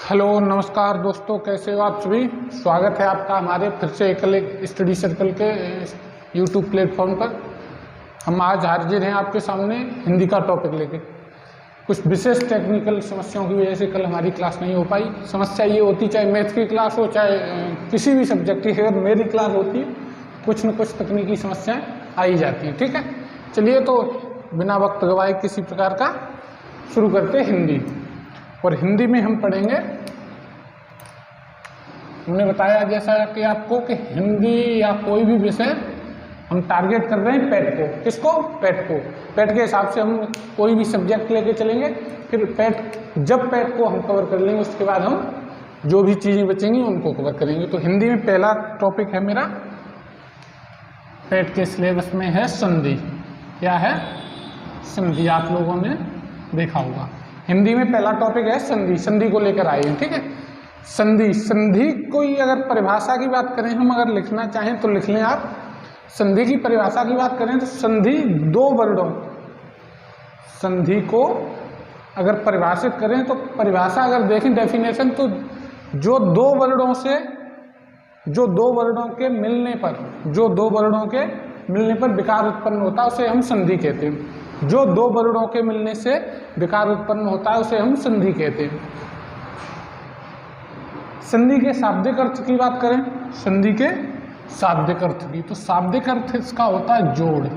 Hello नमस्कार दोस्तों, कैसे हो आप सभी। स्वागत है आपका हमारे फिर से एकल स्टडी सर्कल के यूट्यूब प्लेटफॉर्म पर। हम आज हाजिर हैं आपके सामने हिंदी का टॉपिक लेके। कुछ विशेष टेक्निकल समस्याओं की वजह से कल हमारी क्लास नहीं हो पाई। समस्या ये होती, चाहे मैथ की क्लास हो चाहे किसी भी सब्जेक्ट की, अगर मेरी क्लास होती है कुछ न कुछ तकनीकी समस्याएँ आ ही जाती हैं। ठीक है, चलिए तो बिना वक्त गवाए किसी प्रकार का शुरू करते हैं हिंदी। और हिंदी में हम पढ़ेंगे, हमने बताया जैसा कि आपको कि हिंदी या कोई भी विषय हम टारगेट कर रहे हैं पैट को। किसको? पैट को। पैट के हिसाब से हम कोई भी सब्जेक्ट लेके चलेंगे। फिर जब पैट को हम कवर कर लेंगे उसके बाद हम जो भी चीज़ें बचेंगी उनको कवर करेंगे। तो हिंदी में पहला टॉपिक है मेरा, पैट के सिलेबस में है संधि। क्या है? संधि। आप लोगों ने देखा होगा हिंदी में पहला टॉपिक है संधि। संधि को लेकर आए हैं। ठीक है, संधि। संधि कोई अगर परिभाषा की बात करें, हम अगर लिखना चाहें तो लिख लें आप। संधि की परिभाषा की बात करें तो संधि दो वर्णों, संधि को अगर परिभाषित करें तो परिभाषा अगर देखें डेफिनेशन, तो जो दो वर्णों के मिलने पर विकार उत्पन्न होता है उसे हम संधि कहते हैं। जो दो वर्णों के मिलने से विकार उत्पन्न होता है उसे हम संधि कहते हैं। संधि के शाब्दिक अर्थ की बात करें, संधि के शाब्दिक अर्थ की, तो शाब्दिक अर्थ इसका होता है जोड़।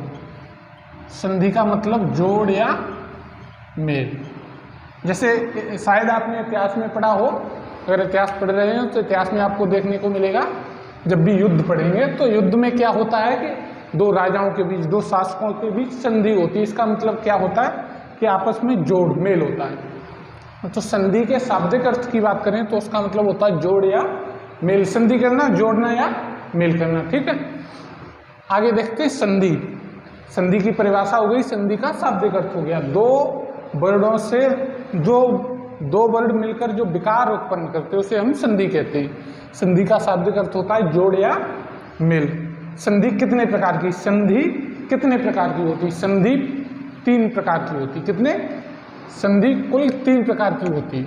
संधि का मतलब जोड़ या मेल। जैसे शायद आपने इतिहास में पढ़ा हो, अगर इतिहास पढ़ रहे हैं तो इतिहास में आपको देखने को मिलेगा, जब भी युद्ध पढ़ेंगे तो युद्ध में क्या होता है कि दो राजाओं के बीच, दो शासकों के बीच संधि होती है। इसका मतलब क्या होता है कि आपस में जोड़, मेल होता है। तो संधि के शाब्दिक अर्थ की बात करें तो उसका मतलब होता है जोड़ या मेल। संधि करना, जोड़ना या मेल करना। ठीक है, आगे देखते हैं संधि। संधि की परिभाषा हो गई, संधि का शाब्दिक अर्थ हो गया। दो वर्णों से जो दो वर्ण मिलकर जो विकार उत्पन्न करते हैं उसे हम संधि कहते हैं। संधि का शाब्दिक अर्थ होता है जोड़ या मेल। संधि कितने प्रकार की? संधि कितने प्रकार की होती? संधि तीन प्रकार की होती। कितने? संधि कुल तीन प्रकार की होती।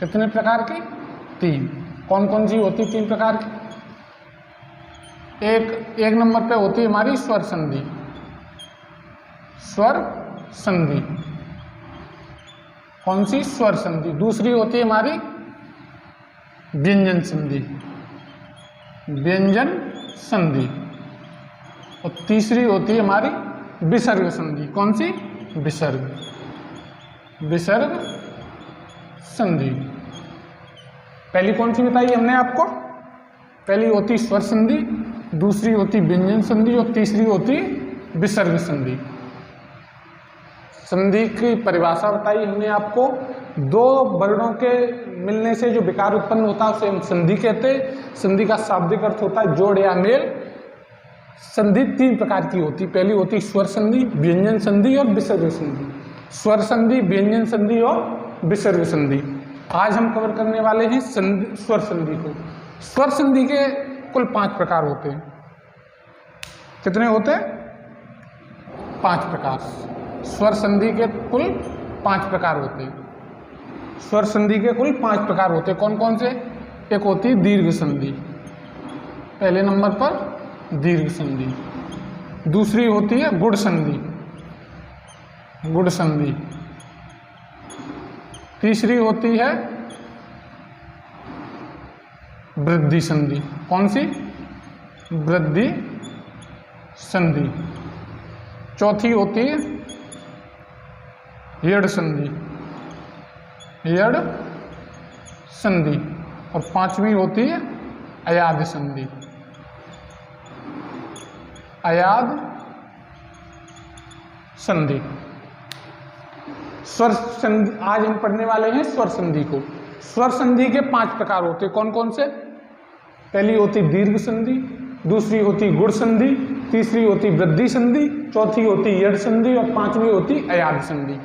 कितने प्रकार की? तीन। कौन कौन सी होती तीन प्रकार की? एक नंबर पे होती है हमारी स्वर संधि। स्वर संधि। कौन सी? स्वर संधि। दूसरी होती है हमारी व्यंजन संधि। व्यंजन संधि। और तीसरी होती है हमारी विसर्ग संधि। कौन सी? विसर्ग संधि। पहली कौन सी बताई हमने आपको? पहली होती स्वर संधि, दूसरी होती व्यंजन संधि और तीसरी होती विसर्ग संधि। संधि की परिभाषा बताई हमने आपको, दो वर्णों के मिलने से जो विकार उत्पन्न होता है उसे हम संधि कहते हैं। संधि का शाब्दिक अर्थ होता है जोड़ या मेल। संधि तीन प्रकार की होती। पहली होती स्वर संधि, व्यंजन संधि और विसर्ग संधि। स्वर संधि, व्यंजन संधि और विसर्ग संधि। आज हम कवर करने वाले हैं स्वर संधि को। स्वर संधि के कुल 5 प्रकार होते हैं। कितने होते हैं? 5 प्रकार। स्वर संधि के कुल 5 प्रकार होते हैं। स्वर संधि के कुल 5 प्रकार होते हैं। कौन कौन से? एक होती है दीर्घ संधि, पहले नंबर पर दीर्घ संधि। दूसरी होती है गुड़ संधि, गुड़ संधि। तीसरी होती है वृद्धि संधि। कौन सी? वृद्धि संधि। चौथी होती है यड़ संधि, यड़ संधि। और पांचवी होती है अयाद संधि, अयाद संधि। स्वर संधि आज हम पढ़ने वाले हैं स्वर संधि को। स्वर संधि के 5 प्रकार होते। कौन कौन से? पहली होती दीर्घ संधि, दूसरी होती गुड़ संधि, तीसरी होती वृद्धि संधि, चौथी होती यड़ संधि और पांचवी होती अयाद संधि।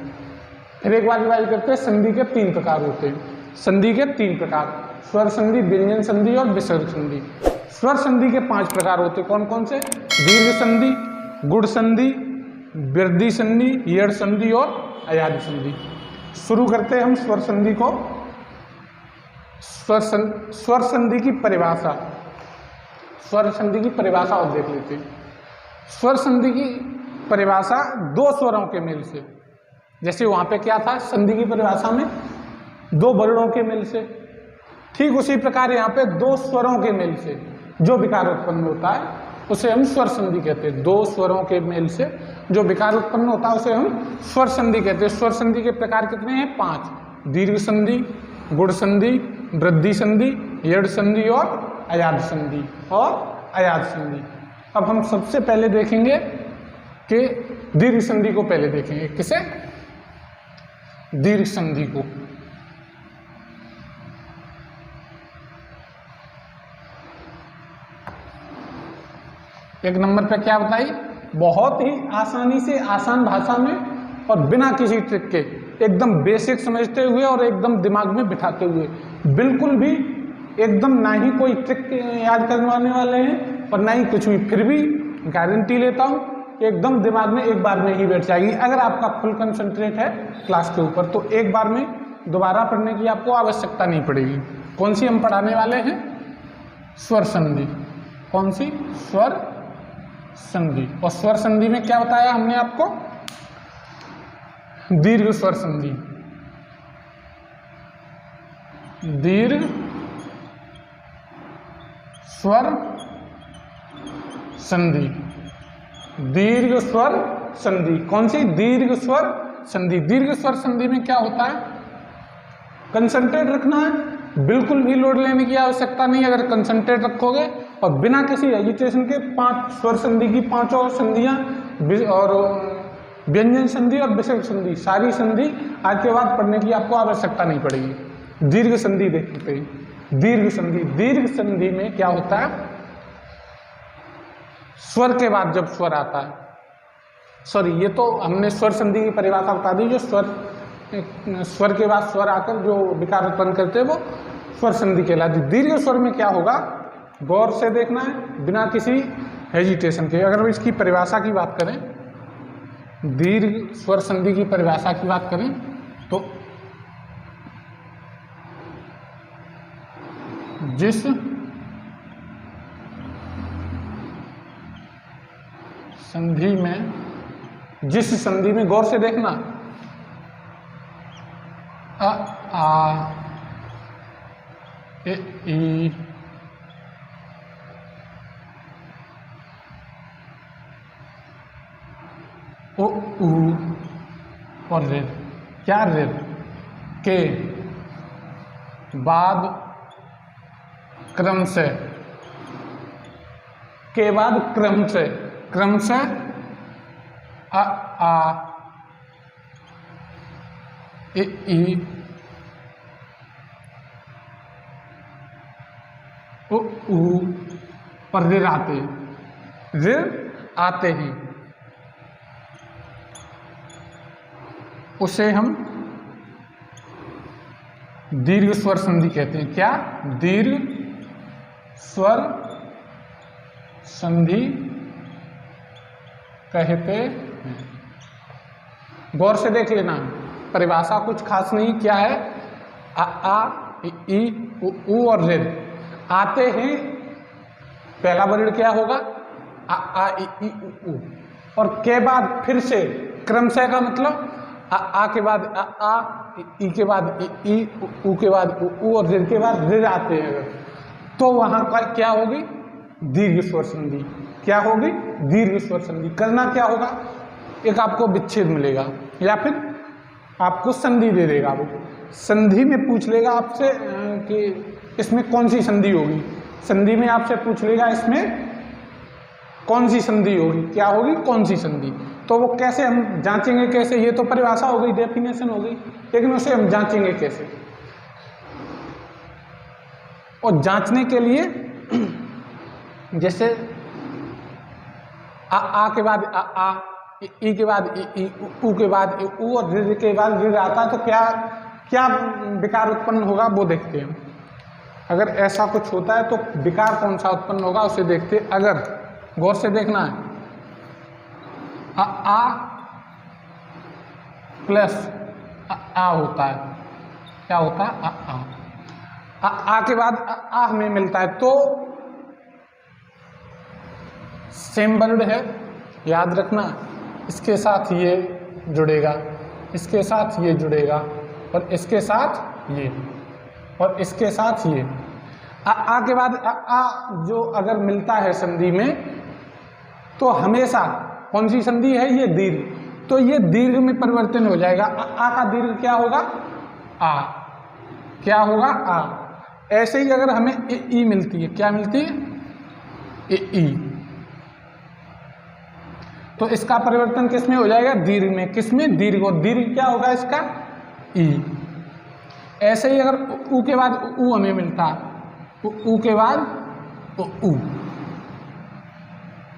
फिर एक बार रिवाइज करते हैं। संधि के 3 प्रकार होते हैं। संधि के 3 प्रकार, स्वर संधि, व्यंजन संधि और विसर्ग संधि। स्वर संधि के 5 प्रकार होते। कौन कौन से? दीर्घ संधि, गुड़ संधि, वृद्धि संधि, यड़ संधि और अयाद संधि। शुरू करते हैं हम स्वर संधि को। स्वर संधि की परिभाषा, स्वर संधि की परिभाषा और देख लेते हैं। स्वर संधि की परिभाषा दो स्वरों के मेल से, जैसे वहां पे क्या था संधि की परिभाषा में दो वर्णों के मेल से, ठीक उसी प्रकार यहाँ पे दो स्वरों के मेल से जो विकार उत्पन्न होता है उसे हम स्वर संधि कहते हैं। दो स्वरों के मेल से जो विकार उत्पन्न होता है उसे हम स्वर संधि कहते हैं। स्वर संधि के प्रकार कितने हैं? 5। दीर्घ संधि, गुण संधि, वृद्धि संधि, यड़ संधि और अयाद संधि अब हम सबसे पहले देखेंगे कि दीर्घ संधि को पहले देखेंगे। किसे? दीर्घ संधि को। एक नंबर पे क्या बताई? बहुत ही आसानी से, आसान भाषा में और बिना किसी ट्रिक के, एकदम बेसिक समझते हुए और एकदम दिमाग में बिठाते हुए, बिल्कुल भी एकदम ना ही कोई ट्रिक याद करवाने वाले हैं और ना ही कुछ भी, फिर भी गारंटी लेता हूँ एकदम दिमाग में एक बार में ही बैठ जाएगी। अगर आपका फुल कंसंट्रेट है क्लास के ऊपर तो एक बार में दोबारा पढ़ने की आपको आवश्यकता नहीं पड़ेगी। कौन सी हम पढ़ाने वाले हैं? स्वर संधि। कौन सी? स्वर संधि। और स्वर संधि में क्या बताया हमने आपको? दीर्घ स्वर संधि। दीर्घ स्वर संधि। दीर्घ स्वर संधि। कौन सी? दीर्घ स्वर संधि। दीर्घ स्वर संधि में क्या होता है? कंसंट्रेट रखना है, बिल्कुल भी लोड लेने की आवश्यकता नहीं। अगर कंसंट्रेट रखोगे और बिना किसी एजिटेशन के 5 स्वर संधि की 5 संधियां और व्यंजन संधि और विसर्ग संधि, सारी संधि आज के बाद पढ़ने की आपको आवश्यकता नहीं पड़ेगी। दीर्घ संधि देखते हैं। दीर्घ संधि। दीर्घ संधि में क्या होता है? स्वर के बाद जब स्वर आता है, सॉरी ये तो हमने स्वर संधि की परिभाषा बता दी, जो स्वर के बाद स्वर आकर जो विकार उत्पन्न करते हैं वो स्वर संधि कहलाती। दीर्घ स्वर में क्या होगा? गौर से देखना है, बिना किसी हेजिटेशन के। अगर इसकी परिभाषा की बात करें, दीर्घ स्वर संधि की परिभाषा की बात करें तो जिस संधि में गौर से देखना, अ आ ए ई ओ ऊ और रे, क्या रे के बाद क्रम से, के बाद क्रम से अ आ ए ई ओ ऊ पर ऋ आते हैं उसे हम दीर्घ स्वर संधि कहते हैं। क्या? दीर्घ स्वर संधि कहते हैं। गौर से देख लेना, परिभाषा कुछ खास नहीं। क्या है? आ ई उ और ऋ आते हैं। पहला वर्ण क्या होगा? आ ई उ और के बाद फिर से क्रम से का मतलब आ के बाद आ ई के बाद ई उ के बाद उ और ऋ के बाद ऋ आते हैं अगर, तो वहां पर क्या होगी? दीर्घ स्वर संधि। क्या होगी? दीर्घ स्वर संधि। करना क्या होगा? एक आपको विच्छेद मिलेगा या फिर आपको संधि दे देगा। वो संधि में पूछ लेगा आपसे कि इसमें कौन सी संधि होगी। संधि में आपसे पूछ लेगा इसमें कौन सी संधि होगी, क्या होगी, कौन सी संधि। तो वो कैसे हम जांचेंगे? कैसे? ये तो परिभाषा हो गई, डेफिनेशन हो गई, लेकिन उसे हम जांचेंगे कैसे? और जांचने के लिए जैसे आ के बाद आ ई के बाद ई उ के बाद उ और ऋ के बाद ऋ आता है तो क्या विकार उत्पन्न होगा वो देखते हैं। अगर ऐसा कुछ होता है तो विकार कौन सा उत्पन्न होगा उसे देखते हैं। अगर गौर से देखना है, आ प्लस आ होता है। क्या होता है? आ आ के बाद आ हमें मिलता है तो सेम वर्ड है, याद रखना। इसके साथ ये जुड़ेगा, इसके साथ ये जुड़ेगा, और इसके साथ ये, और इसके साथ ये। आ के बाद आ जो अगर मिलता है संधि में तो हमेशा कौन सी संधि है, ये दीर्घ, तो ये दीर्घ में परिवर्तन हो जाएगा। आ का दीर्घ क्या होगा, आ, क्या होगा, आ। ऐसे ही अगर हमें ई मिलती है, क्या मिलती है, ई, तो इसका परिवर्तन किस में हो जाएगा, दीर्घ में। किस में, दीर्घ, और दीर्घ क्या होगा इसका, ई। ऐसे ही अगर ऊ के बाद ऊ हमें मिलता, ऊ के बाद ऊ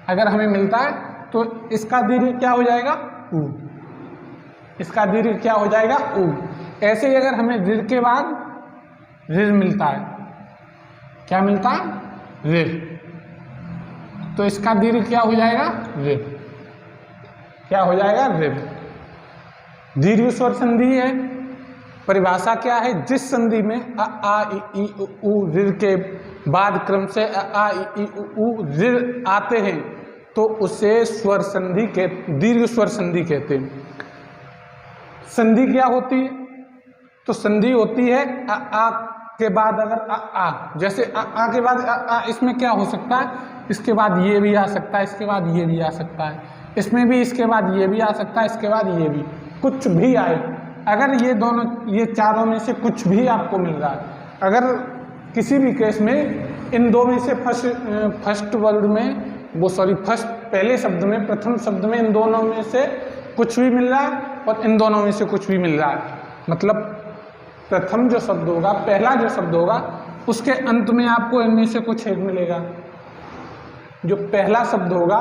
अगर हमें मिलता है तो इसका दीर्घ क्या हो जाएगा, ऊ, इसका दीर्घ क्या हो जाएगा, ऊ। ऐसे ही अगर हमें ऋ के बाद ऋ मिलता है, क्या मिलता है, ऋ, तो इसका दीर्घ क्या हो जाएगा, ऋ, क्या हो जाएगा, ऋ। दीर्घ स्वर संधि है, परिभाषा क्या है, जिस संधि में आ इ उ ऋ के बाद क्रम से आ इ उ ऋ आते हैं तो उसे स्वर संधि के दीर्घ स्वर संधि कहते हैं। संधि क्या होती है, तो संधि होती है आ के बाद अगर आ जैसे आ के बाद इसमें क्या हो सकता है, इसके बाद ये भी आ सकता है, इसके बाद ये भी आ सकता है, इसमें भी इसके बाद ये भी आ सकता है, इसके बाद ये भी, कुछ भी आए। अगर ये दोनों, ये चारों में से कुछ भी आपको मिल रहा है, अगर किसी भी केस में इन दो में से फर्स्ट वर्ड में फर्स्ट पहले शब्द में, प्रथम शब्द में इन दोनों में से कुछ भी मिल रहा है और इन दोनों में से कुछ भी मिल रहा है, मतलब प्रथम जो शब्द होगा, पहला जो शब्द होगा, उसके अंत में आपको इनमें से कुछ एक मिलेगा। जो पहला शब्द होगा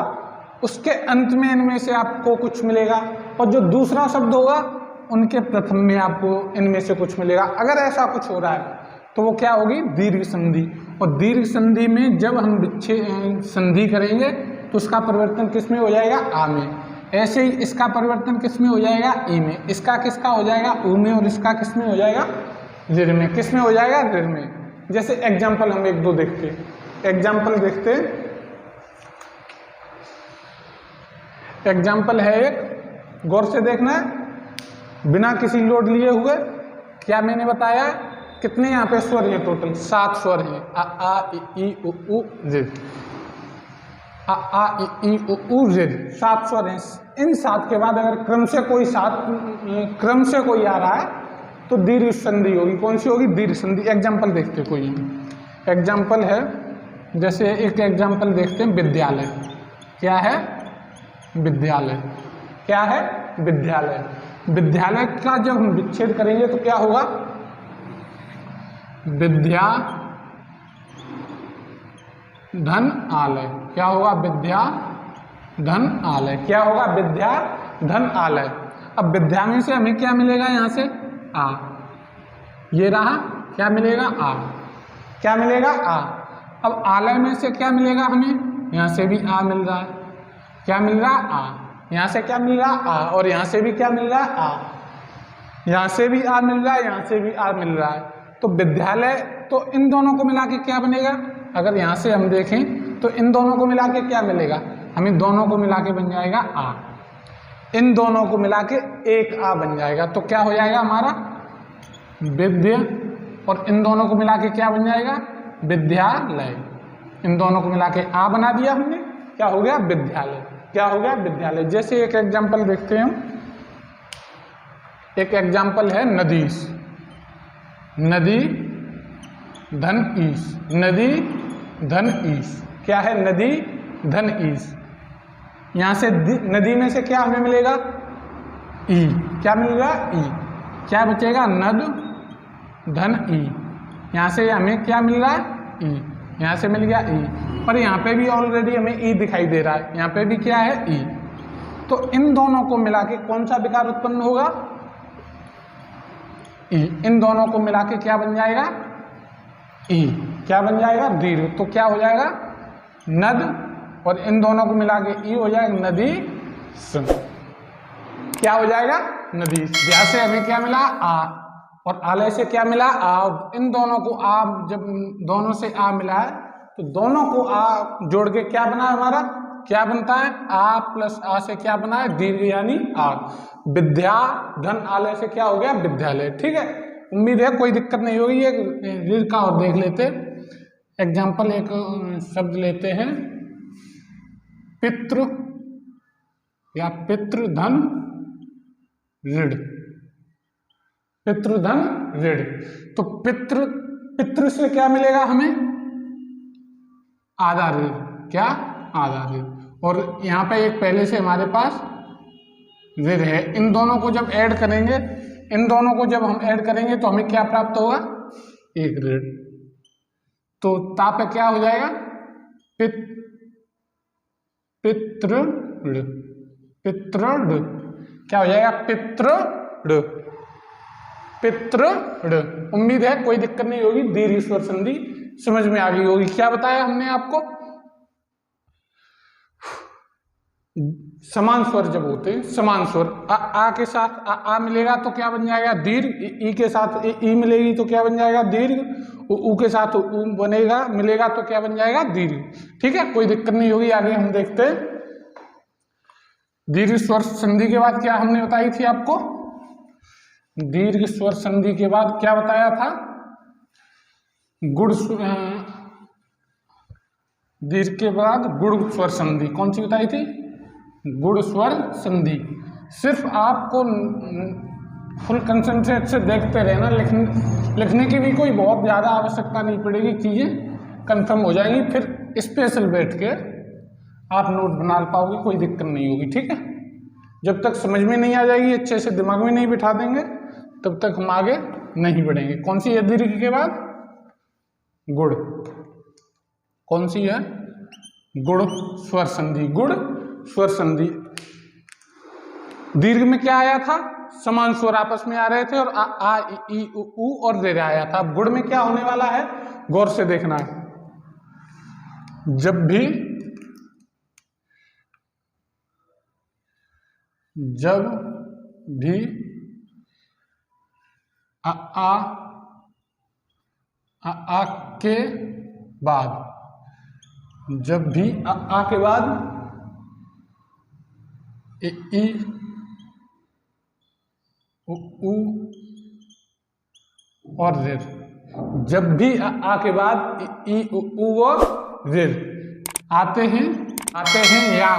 उसके अंत में इनमें से आपको कुछ मिलेगा, और जो दूसरा शब्द होगा उनके प्रथम में आपको इनमें से कुछ मिलेगा। अगर ऐसा कुछ हो रहा है तो वो क्या होगी, दीर्घ संधि। और दीर्घ संधि में जब हम विच्छेद संधि करेंगे तो उसका परिवर्तन किस में हो जाएगा, आ में। ऐसे ही इसका परिवर्तन किस में हो जाएगा, ई में। इसका किसका हो जाएगा, ऊ में, और इसका किस में हो जाएगा, ऋ में। किस में हो जाएगा, ऋ में। जैसे एग्जाम्पल हम एक दो देखते हैं, एग्जाम्पल देखते हैं। एग्जाम्पल है एक, गौर से देखना है, बिना किसी लोड लिए हुए। क्या मैंने बताया, कितने यहाँ पे स्वर हैं, टोटल 7 स्वर हैं। आ इ उ ऋ, आ इ उ ऋ, 7 स्वर हैं। इन 7 के बाद अगर क्रम से कोई आ रहा है तो दीर्घ संधि होगी। कौन सी होगी, दीर्घ संधि। एग्जाम्पल देखते कोई एग्जाम्पल है, जैसे एक एग्जाम्पल देखते हैं, विद्यालय। क्या है, विद्यालय। क्या है, विद्यालय। विद्यालय का जब हम विच्छेद करेंगे तो क्या होगा, विद्या धन आलय। क्या होगा, विद्या धन आलय। क्या होगा, विद्या धन आलय। अब विद्या में से हमें क्या मिलेगा, यहाँ से आ, ये रहा, क्या मिलेगा, आ, क्या मिलेगा, आ। अब आलय में से क्या मिलेगा हमें, यहाँ से भी आ मिल रहा है। क्या मिल रहा, आ। यहाँ से क्या मिल रहा, आ, और यहाँ से भी क्या मिल रहा, आ। यहाँ से भी आ मिल रहा है, यहाँ से भी आ मिल रहा है। तो विद्यालय, तो इन दोनों को मिला के क्या बनेगा, अगर यहाँ से हम देखें तो इन दोनों को मिला के क्या मिलेगा, हमें दोनों को मिला के बन जाएगा आ। इन दोनों को मिला के एक आ बन जाएगा, तो क्या हो जाएगा हमारा, विद्य, और इन दोनों को मिला के क्या बन जाएगा, विद्यालय। इन दोनों को मिला के आ बना दिया हमने, क्या हो गया, विद्यालय। क्या हो गया, विद्यालय। जैसे एक एग्जाम्पल देखते हैं हम, एक एग्जाम्पल है नदीस। नदी धन ईस, नदी धन ईस। क्या है, नदी धन ईस। यहाँ से नदी में से क्या हमें मिलेगा, ई। क्या मिलेगा, ई। क्या बचेगा, नद धन ई। यहाँ से हमें क्या मिल रहा है, ई। यहाँ से मिल गया ई, पर यहाँ पे भी ऑलरेडी हमें ई दिखाई दे रहा है, यहाँ पे भी क्या है, ई। तो इन दोनों को मिला के कौन सा विकार उत्पन्न होगा, ई। इन दोनों को मिला के क्या बन जाएगा, ई। क्या बन जाएगा, दीर्घ। तो क्या हो जाएगा, नद, और इन दोनों को मिला के ई हो जाएगा, नदी स। क्या हो जाएगा, नदी। यहाँ से हमें क्या मिला, आ। और आलय से क्या मिला, आ। इन दोनों को आ, जब दोनों से आ मिला है तो दोनों को आ जोड़ के क्या बना है हमारा, क्या बनता है, आ प्लस आ से क्या बना है, दीर्घ यानी आ। विद्या धन आलय से क्या हो गया, विद्यालय। ठीक है, उम्मीद है कोई दिक्कत नहीं होगी। एक रीड का और देख लेते एग्जाम्पल, एक शब्द लेते हैं पितृ या पितृधन ऋण। पितृधन ऋण, तो पितृ से क्या मिलेगा हमें, आधा ऋण, क्या, आधा ऋण। और यहाँ पे एक पहले से हमारे पास ऋण है। इन दोनों को जब ऐड करेंगे, इन दोनों को जब हम ऐड करेंगे तो हमें क्या प्राप्त होगा, एक ऋण। तो ता पे क्या हो जाएगा, पितृ क्या हो जाएगा, पितृ। उम्मीद है कोई दिक्कत नहीं होगी, दीर्घ स्वर संधि समझ में आ गई होगी। क्या बताया हमने आपको, समान स्वर जब होते हैं, समान स्वर, आ के साथ आ मिलेगा तो क्या बन जाएगा, दीर्घ। ई के साथ ई मिलेगी तो क्या बन जाएगा, दीर्घ। ऊ के साथ ऊ बनेगा, मिलेगा तो क्या बन जाएगा, दीर्घ। ठीक है, कोई दिक्कत नहीं होगी। आगे हम देखते हैं दीर्घ स्वर संधि के बाद क्या हमने बताई थी आपको, दीर्घ स्वर संधि के बाद क्या बताया था, गुण, दीर्घ के बाद गुण स्वर संधि। कौन सी बताई थी, गुण स्वर संधि। सिर्फ आपको फुल कंसंट्रेट से देखते रहना, लिखने की भी कोई बहुत ज़्यादा आवश्यकता नहीं पड़ेगी, चीज़ें कंफर्म हो जाएंगी। फिर स्पेशल बैठ के आप नोट बना पाओगे, कोई दिक्कत नहीं होगी। ठीक है, जब तक समझ में नहीं आ जाएगी, अच्छे से दिमाग में नहीं बिठा देंगे, तब तक हम आगे नहीं बढ़ेंगे। कौन सी है दीर्घ के बाद, गुण। कौन सी है, गुण स्वर संधि। गुण स्वर संधि, दीर्घ में क्या आया था, समान स्वर आपस में आ रहे थे और आ ई उ और रे आया था। अब गुण में क्या होने वाला है, गौर से देखना है। जब भी आ के बाद, जब भी आ के बाद ई उ और ऋ, जब भी आ के बाद ई उ और ऋ आते हैं या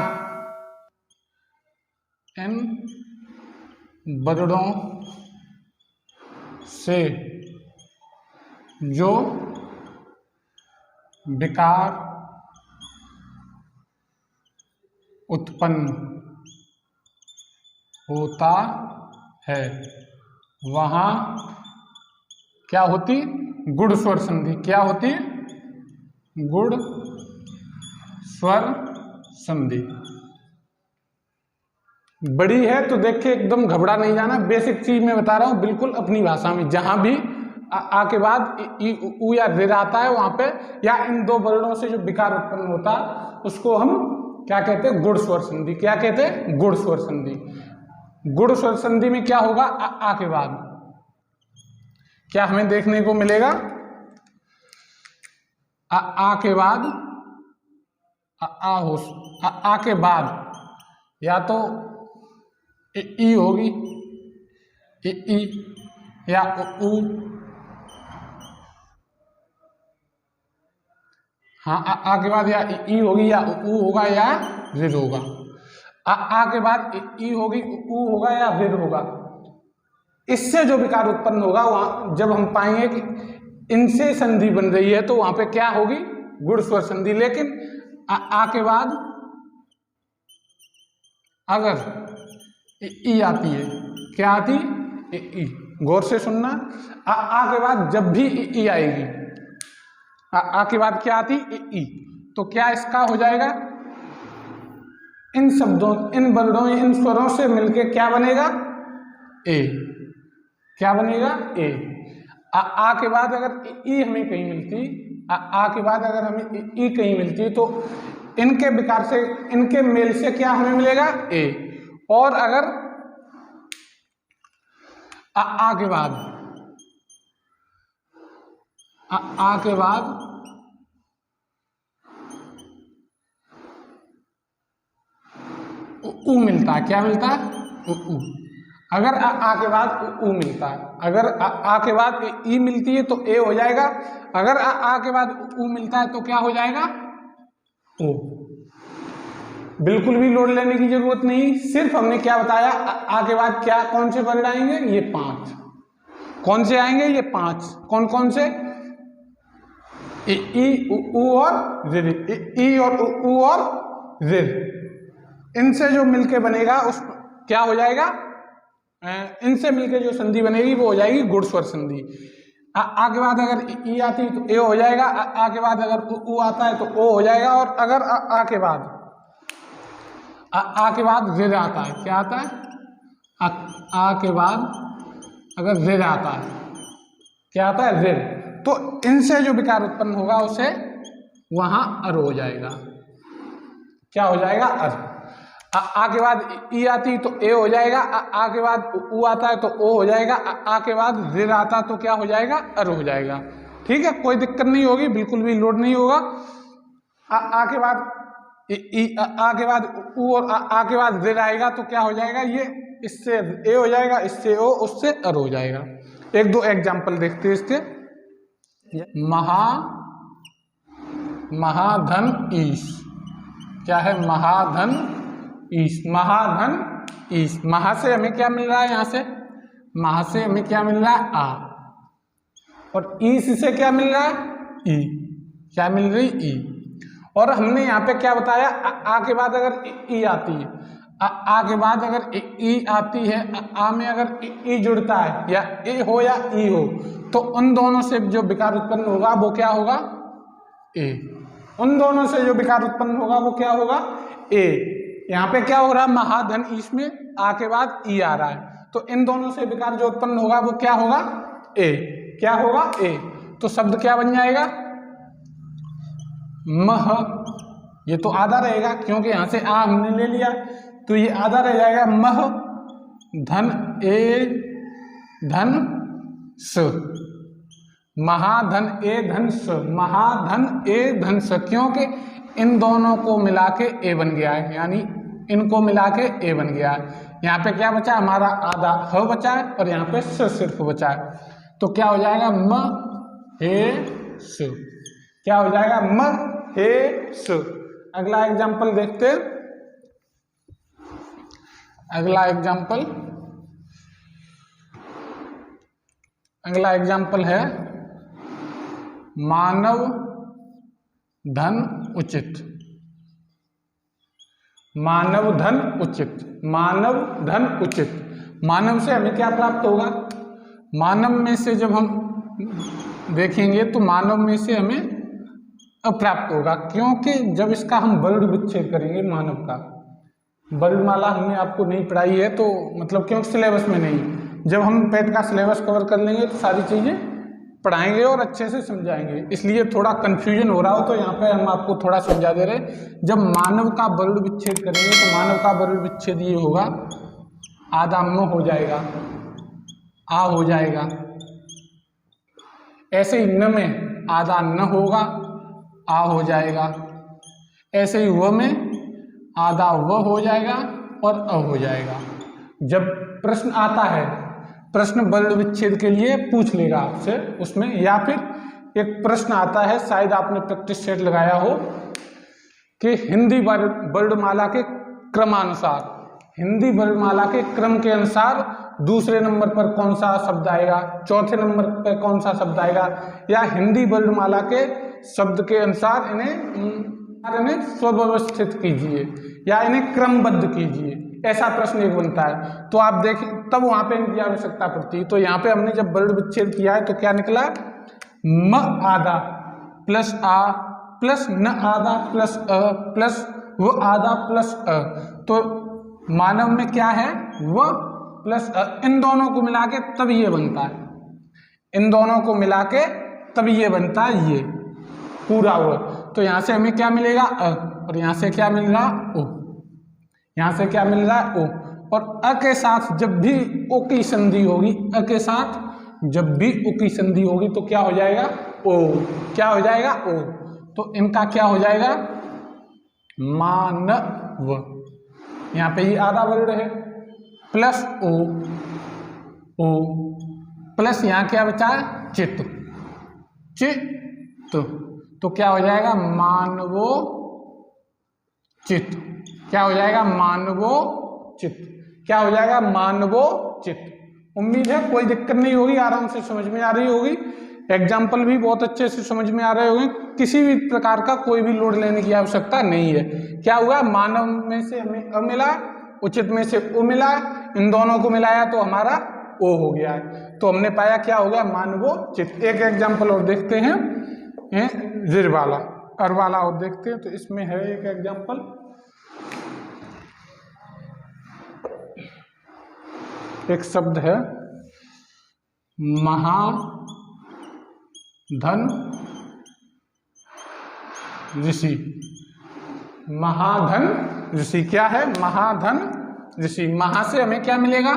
इन वर्णों से जो विकार उत्पन्न होता है, वहां क्या होती, गुण स्वर संधि। क्या होती, गुण स्वर संधि। बड़ी है तो देख के एकदम घबरा नहीं जाना, बेसिक चीज मैं बता रहा हूं बिल्कुल अपनी भाषा में। जहां भी आ के बाद ई उ या ऋ आता है, वहां पे या इन दो वर्णों से जो विकार उत्पन्न होता है उसको हम क्या कहते हैं, गुण स्वर संधि। क्या कहते हैं, गुण स्वर संधि। गुण स्वर संधि में क्या होगा, आ के बाद क्या हमें देखने को मिलेगा, आ के बाद आ के बाद या तो ई होगी, ई या उ, हाँ आ के बाद या ई होगी या उ होगा या ऋ होगा। आ के बाद ई होगी, उ होगा या ऋ होगा। इससे जो विकार उत्पन्न होगा, वहां जब हम पाएंगे कि इनसे संधि बन रही है तो वहां पे क्या होगी, गुण स्वर संधि। लेकिन आ के बाद अगर ई आती है, क्या आती, ई। गौर से सुनना, आ के बाद जब भी ई आएगी, आ के बाद क्या आती, ई, तो क्या इसका हो जाएगा, इन शब्दों, इन वर्णों, इन स्वरों से मिलके क्या बनेगा, ए। क्या बनेगा, ए। आ के बाद अगर ई हमें कहीं मिलती, आ के बाद अगर हमें ई कहीं मिलती तो इनके विकार से, इनके मेल से क्या हमें मिलेगा, ए। और अगर आ के बाद आ के बाद उ मिलता है। क्या मिलता है? उ। अगर आ के बाद उ मिलता है, अगर आ के बाद ई मिलती है तो ए हो जाएगा, अगर आ के बाद उ मिलता है तो क्या हो जाएगा? ओ। बिल्कुल भी लोड लेने की जरूरत नहीं, सिर्फ हमने क्या बताया, आ के बाद क्या कौन से वर्ड आएंगे? ये 5। कौन से आएंगे? ये 5। कौन कौन से? ई, उ और रिर। ई और उ और रिर, इनसे जो मिलके बनेगा उस क्या हो जाएगा? इनसे मिलके जो संधि बनेगी वो हो जाएगी गुण स्वर संधि। आ के बाद अगर ई आती है तो ए हो जाएगा, आ के बाद अगर उ आता है तो ओ हो जाएगा, और अगर आ के बाद के बाद रिर आता है, क्या आता है? आ के बाद अगर रिर आता है, क्या आता है? रिर। तो इनसे जो विकार उत्पन्न होगा उसे वहां अर हो जाएगा। क्या हो जाएगा? अर। आ के बाद ई आती तो ए हो जाएगा, आ के बाद उ आता है तो ओ हो जाएगा, आ के बाद रिर आता तो क्या हो जाएगा? अर हो जाएगा। ठीक है, कोई दिक्कत नहीं होगी, बिल्कुल भी लोड नहीं होगा। आ के बाद आ के बाद उ और आ के बाद रिर आएगा तो क्या हो जाएगा? ये इससे ए हो जाएगा, इससे ओ, उससे अर हो जाएगा। एक दो एग्जाम्पल देखते हैं इसके। महाधन ईश। क्या है? महाधन ईश। महाधन ईश। महा से हमें क्या मिल रहा है? यहाँ से महा से हमें क्या मिल रहा है? आ। और ईश से क्या मिल रहा है? ई। क्या मिल रही? ई। और हमने यहाँ पे क्या बताया? आ के बाद अगर ई आती है, आ के बाद अगर ई आती है, आ में अगर ई जुड़ता है, या ए हो या ई हो, तो उन दोनों से जो विकार उत्पन्न होगा वो क्या होगा? ए। उन दोनों से जो विकार उत्पन्न होगा वो क्या होगा? ए। यहाँ पे क्या हो रहा है? महाधन ईश में आ के बाद ई आ रहा है, तो इन दोनों से विकार जो उत्पन्न होगा वो क्या होगा? ए। क्या होगा? ए। तो शब्द क्या बन जाएगा? मह। ये तो आधा रहेगा क्योंकि यहां से आ हमने ले लिया, तो ये आधा रह जाएगा। मह धन ए धन स। महाधन ए धन स। महाधन ए धन स, क्योंकि इन दोनों को मिला के ए बन गया है, यानी इनको मिला के ए बन गया है। यहाँ पे क्या बचा? हमारा आधा ह बचा है और यहाँ पे स सिर्फ बचा है, तो क्या हो जाएगा? म हे स। क्या हो जाएगा? म हे स। अगला एग्जाम्पल देखते हैं। अगला एग्जाम्पल है मानव धन उचित। मानव धन उचित। मानव धन उचित। मानव से हमें क्या प्राप्त होगा? मानव में से जब हम देखेंगे तो मानव में से हमें अप्राप्त होगा, क्योंकि जब इसका हम वर्ण विच्छेद करेंगे, मानव का वर्णमाला हमने आपको नहीं पढ़ाई है, तो मतलब क्योंकि सिलेबस में नहीं। जब हम पेट का सिलेबस कवर कर लेंगे तो सारी चीज़ें पढ़ाएंगे और अच्छे से समझाएंगे, इसलिए थोड़ा कन्फ्यूजन हो रहा हो तो यहाँ पे हम आपको थोड़ा समझा दे रहे। जब मानव का वर्ण विच्छेद करेंगे तो मानव का वर्ण विच्छेद ये होगा, आधा म हो जाएगा, आ हो जाएगा। ऐसे ही न में आधा न होगा, आ हो जाएगा। ऐसे ही व में आधा व हो जाएगा और अ हो जाएगा। जब प्रश्न आता है, प्रश्न वर्ण विच्छेद के लिए पूछ लेगा आपसे उसमें, या फिर एक प्रश्न आता है, शायद आपने प्रैक्टिस सेट लगाया हो, कि हिंदी वर्णमाला के क्रमानुसार, हिंदी वर्णमाला के क्रम के अनुसार दूसरे नंबर पर कौन सा शब्द आएगा, चौथे नंबर पर कौन सा शब्द आएगा, या हिंदी वर्णमाला के शब्द के अनुसार इन्हें स्वव्यवस्थित कीजिए या इन्हें क्रमबद्ध कीजिए, ऐसा प्रश्न एक बनता है। तो आप देखें, तब वहां पे इनकी आवश्यकता पड़ती है। तो यहाँ पे हमने जब वर्ण विच्छेद किया है तो क्या निकला? म आधा प्लस आ प्लस न आधा प्लस अ प्लस व आधा प्लस अ। तो मानव में क्या है? व प्लस अ। इन दोनों को मिला के तब ये बनता है, इन दोनों को मिला के तब ये बनता है, ये पूरा व। तो यहाँ से हमें क्या मिलेगा? अ, और यहाँ से क्या मिल रहा? ओ। यहाँ से क्या मिल रहा है? ओ। और अ के साथ जब भी ओ की संधि होगी, अ के साथ जब भी ओ की संधि होगी तो क्या हो जाएगा? ओ, क्या हो जाएगा ओ, तो इनका क्या हो जाएगा मानव, यहाँ पे ये आधा वर्ड है, प्लस ओ, ओ प्लस यहाँ क्या बचा है चित, चित, तो क्या हो जाएगा मानवो चित, क्या हो जाएगा मानवो चित, क्या हो जाएगा मानवो चित। उम्मीद है कोई दिक्कत नहीं होगी, आराम से समझ में आ रही होगी, एग्जाम्पल भी बहुत अच्छे से समझ में आ रहे होंगे, किसी भी प्रकार का कोई भी लोड लेने की आवश्यकता नहीं है। क्या हुआ, मानव में से हमें अ मिला, उचित में से उ मिला, इन दोनों को मिलाया तो हमारा ओ हो गया है, तो हमने पाया क्या हो गया मानवो चित। एक एग्जाम्पल और देखते हैं, रिर वाला, अर वाला और देखते हैं, तो इसमें है एक एग्जाम्पल, एक शब्द है महाधन ऋषि, महाधन ऋषि क्या है महाधन ऋषि, महा से हमें क्या मिलेगा,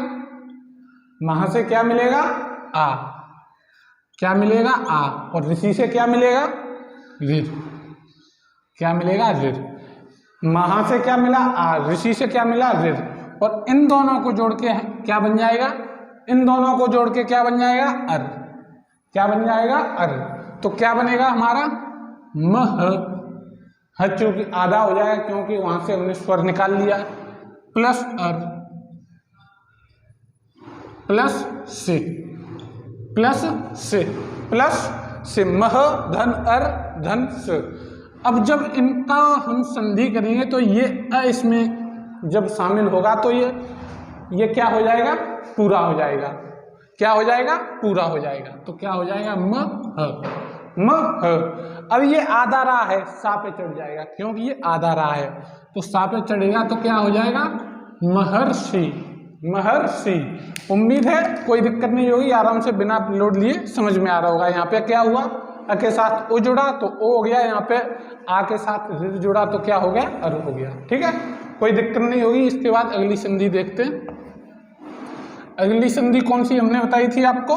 महा से क्या मिलेगा आ, क्या मिलेगा आ, और ऋषि से क्या मिलेगा ऋर, क्या मिलेगा ऋर, महा से क्या मिला आ, ऋषि से क्या मिला ऋर, और इन दोनों को जोड़ के क्या बन जाएगा, इन दोनों को जोड़ के क्या बन जाएगा अर, क्या बन जाएगा अर, तो क्या बनेगा हमारा मह, चूंकि आधा हो जाएगा क्योंकि वहां से हमने स्वर निकाल लिया, प्लस अर, प्लस से, प्लस से, प्लस से, मह धन अर धन स। अब जब इनका हम संधि करेंगे तो ये अ इसमें जब शामिल होगा तो ये क्या हो जाएगा पूरा हो जाएगा, क्या हो जाएगा पूरा हो जाएगा, तो क्या हो जाएगा म ह। अब ये आधा रा है, सा पे चढ़ जाएगा क्योंकि ये आधा रा है, तो सा पे चढ़ेगा तो क्या हो जाएगा महर्षि, महर्षि। उम्मीद है कोई दिक्कत नहीं होगी, आराम से बिना लोड लिए समझ में आ रहा होगा। यहाँ पे क्या हुआ, अ के साथ ओ जुड़ा तो ओ हो गया, यहाँ पे आ के साथ ऋ जुड़ा तो क्या हो गया अर हो गया, ठीक है, कोई दिक्कत नहीं होगी। इसके बाद अगली संधि देखते हैं। अगली संधि कौन सी हमने बताई थी आपको,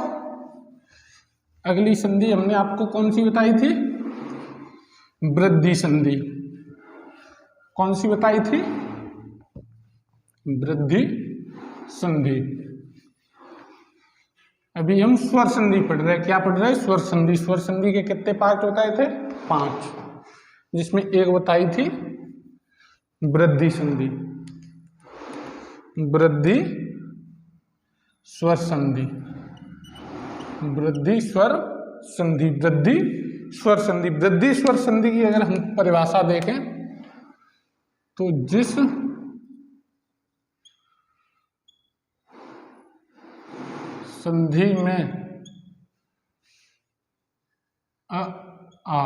अगली संधि हमने आपको कौन सी बताई थी, वृद्धि संधि। कौन सी बताई थी, वृद्धि संधि। अभी हम स्वर संधि पढ़ रहे हैं, क्या पढ़ रहे हैं स्वर संधि। स्वर संधि के कितने पार्ट बताए थे 5, जिसमें एक बताई थी वृद्धि संधि, वृद्धि स्वर संधि, वृद्धि स्वर संधि, वृद्धि स्वर संधि। वृद्धि स्वर संधि की अगर हम परिभाषा देखें तो जिस संधि में अ आ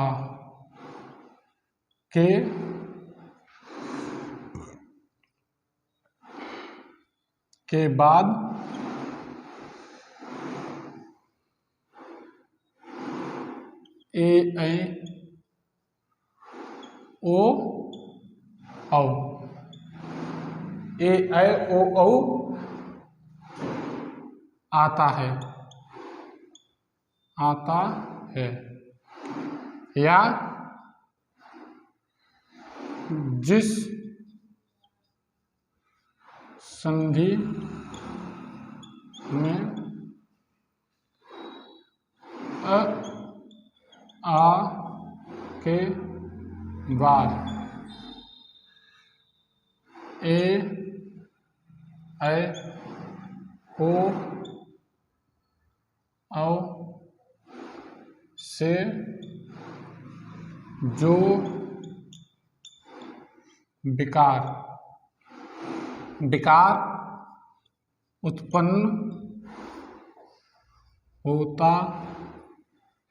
के बाद ए ऐ ओ औ, ए ऐ ओ औ आता है, आता है, या जिस संधि में अ आ के बाद ए ऐ ओ औ से जो विकार उत्पन्न होता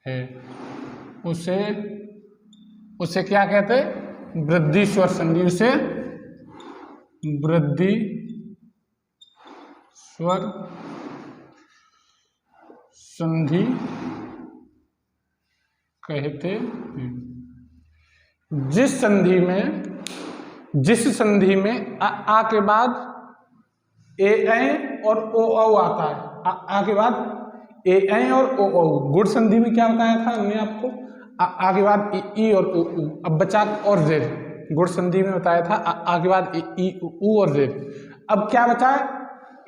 है उसे क्या कहते हैं वृद्धि स्वर संधि, उसे वृद्धि स्वर संधि कहते हैं। जिस संधि में आ के बाद ए ऐ और ओ औ आता है, आ के बाद ए ऐ और ओ औ। गुड़ संधि में क्या बताया था हमने आपको, आगे बाद ई और उ ऊ। अब बचा और जेड। गुड़ संधि में बताया था आगे बाद ई उ और जेड। अब क्या बचा है,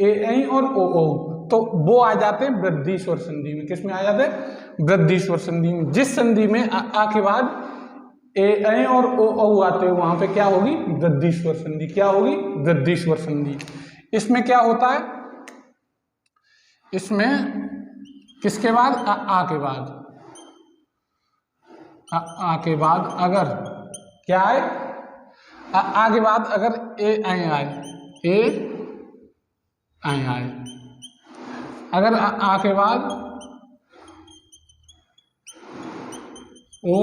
ए ऐ और ओ औ, तो वो आ जाते हैं वृद्धि स्वर संधि में। किस में आ जाते हैं, वृद्धि स्वर संधि में। जिस संधि में आ के बाद ए ऐ और ओ औ आते हैं वहां पे क्या होगी, वृद्धि स्वर संधि। क्या होगी, वृद्धि स्वर संधि। इसमें क्या होता है, इसमें किसके बाद, आ के बाद, आ के बाद अगर क्या आए, आ के बाद अगर ए ऐ आए, ए ऐ आए, अगर आ के बाद ओ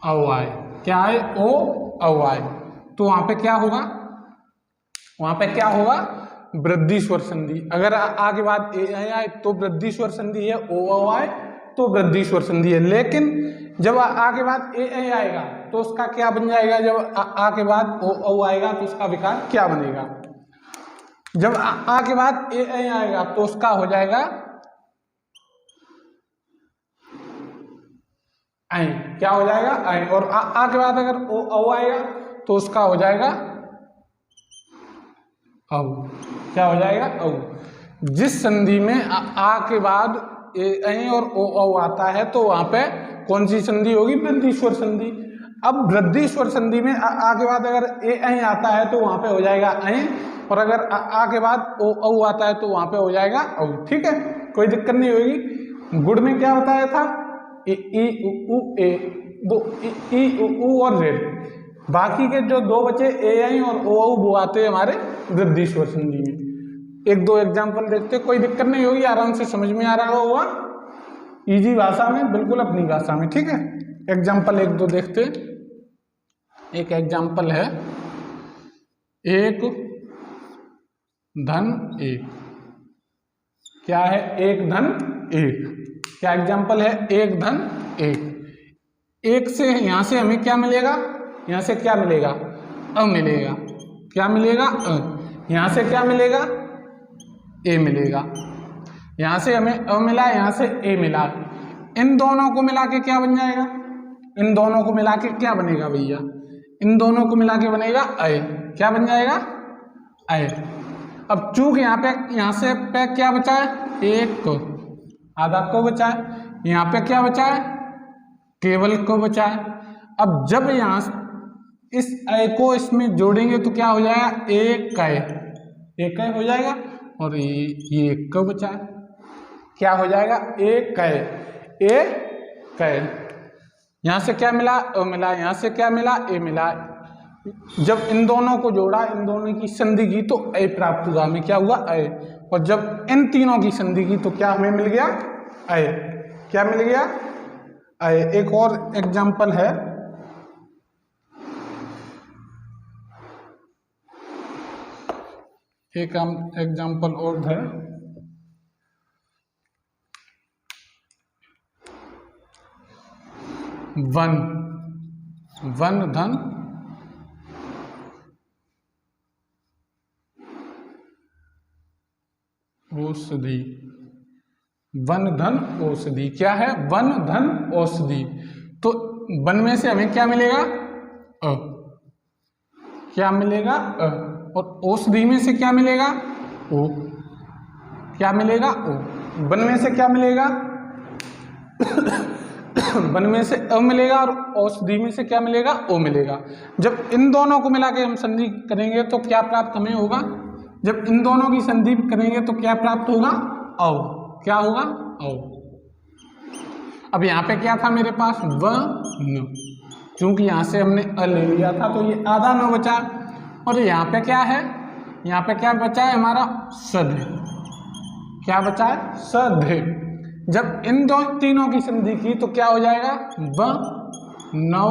औ आए, क्या आए, ओ औ आए, तो वहां पे क्या होगा, वहां पे क्या होगा, वृद्धि स्वर संधि। अगर आ के बाद ए ऐ आए तो वृद्धि स्वर संधि है, ओ औ आए तो वृद्धि स्वर संधि है। लेकिन जब आ के बाद ए ऐ आएगा तो उसका क्या बन जाएगा, जब आ के बाद ओ औ आएगा तो उसका विकार क्या बनेगा, जब आ के बाद ए ऐ आएगा तो उसका हो जाएगा ऐ। क्या हो जाएगा, ऐ। और आ के बाद अगर ओ औ आएगा तो उसका हो जाएगा औ। क्या हो जाएगा, औ। जिस संधि में आ के बाद ए ऐ और ओ औ आता है तो वहां पे कौन सी संधि होगी, वृद्धि स्वर संधि। अब वृद्धि स्वर संधि में आ के बाद अगर ए ऐ आता है तो वहां पे हो जाएगा ऐ, और अगर आ के बाद ओ औ आता है तो वहां पे हो जाएगा औ। ठीक है, कोई दिक्कत नहीं होगी। गुड़ में क्या बताया था, ई उ ए, दो ई उ और जेड। बाकी के जो दो बचे ए ऐ और ओ औ वो आते हैं हमारे वृद्धि स्वर संधि में। एक दो एग्जाम्पल देखते, कोई दिक्कत नहीं होगी, आराम से समझ में आ रहा होगा, इजी भाषा में, बिल्कुल अपनी भाषा में। ठीक है, एग्जाम्पल एक दो देखते। एक एग्जाम्पल है, एक धन एक। क्या है, एक धन एक। क्या एग्जाम्पल है, एक धन एक। एक से यहां से हमें क्या मिलेगा, यहां से क्या मिलेगा, अ मिलेगा। क्या मिलेगा, अ। यहां से क्या मिलेगा, ए मिलेगा। यहां से हमें अ मिला, यहां से ए मिला। इन दोनों को मिला के क्या बन जाएगा, इन दोनों को मिला के क्या बनेगा भैया, इन दोनों को मिला के बनेगा अय। क्या बन जाएगा, अय। अब चूंकि यहाँ से पे क्या बचा है, एक को, आधा को बचा है, यहाँ पे क्या बचा है, केवल को बचा है। अब जब यहाँ इस अय को इसमें जोड़ेंगे तो क्या हो जाएगा, एक कय, एक कय हो जाएगा, और ये एक को बचा है। क्या हो जाएगा, एक कय, एक कय। यहां से क्या मिला, अ मिला, यहां से क्या मिला, ए मिला। जब इन दोनों को जोड़ा, इन दोनों की संधि की तो ए प्राप्त हुआ, हमें क्या हुआ, ए। और जब इन तीनों की संधि की तो क्या हमें मिल गया, ए। क्या मिल गया, ए। एक और एग्जाम्पल है, एक एग्जाम्पल और है, वन, वन धन औषधि। वन धन औषधि। क्या है, वन धन औषधि। तो वन में से हमें क्या मिलेगा, अ। क्या मिलेगा, अ। और औषधि में से क्या मिलेगा, ओ। क्या मिलेगा, ओ। वन में से क्या मिलेगा वन में से अ मिलेगा, और औषधि में से क्या मिलेगा, ओ मिलेगा। जब इन दोनों को मिला के हम संधि करेंगे तो क्या प्राप्त हमें होगा, जब इन दोनों की संधि करेंगे तो क्या प्राप्त होगा, औ। क्या होगा, औ। अब यहाँ पे क्या था मेरे पास, वन, क्योंकि यहाँ से हमने अ ले लिया था तो ये आधा न बचा। और यहाँ पे क्या है, यहाँ पे क्या बचा है हमारा, सध। क्या बचा है, सध। जब इन दो तीनों की संधि की तो क्या हो जाएगा, बनौ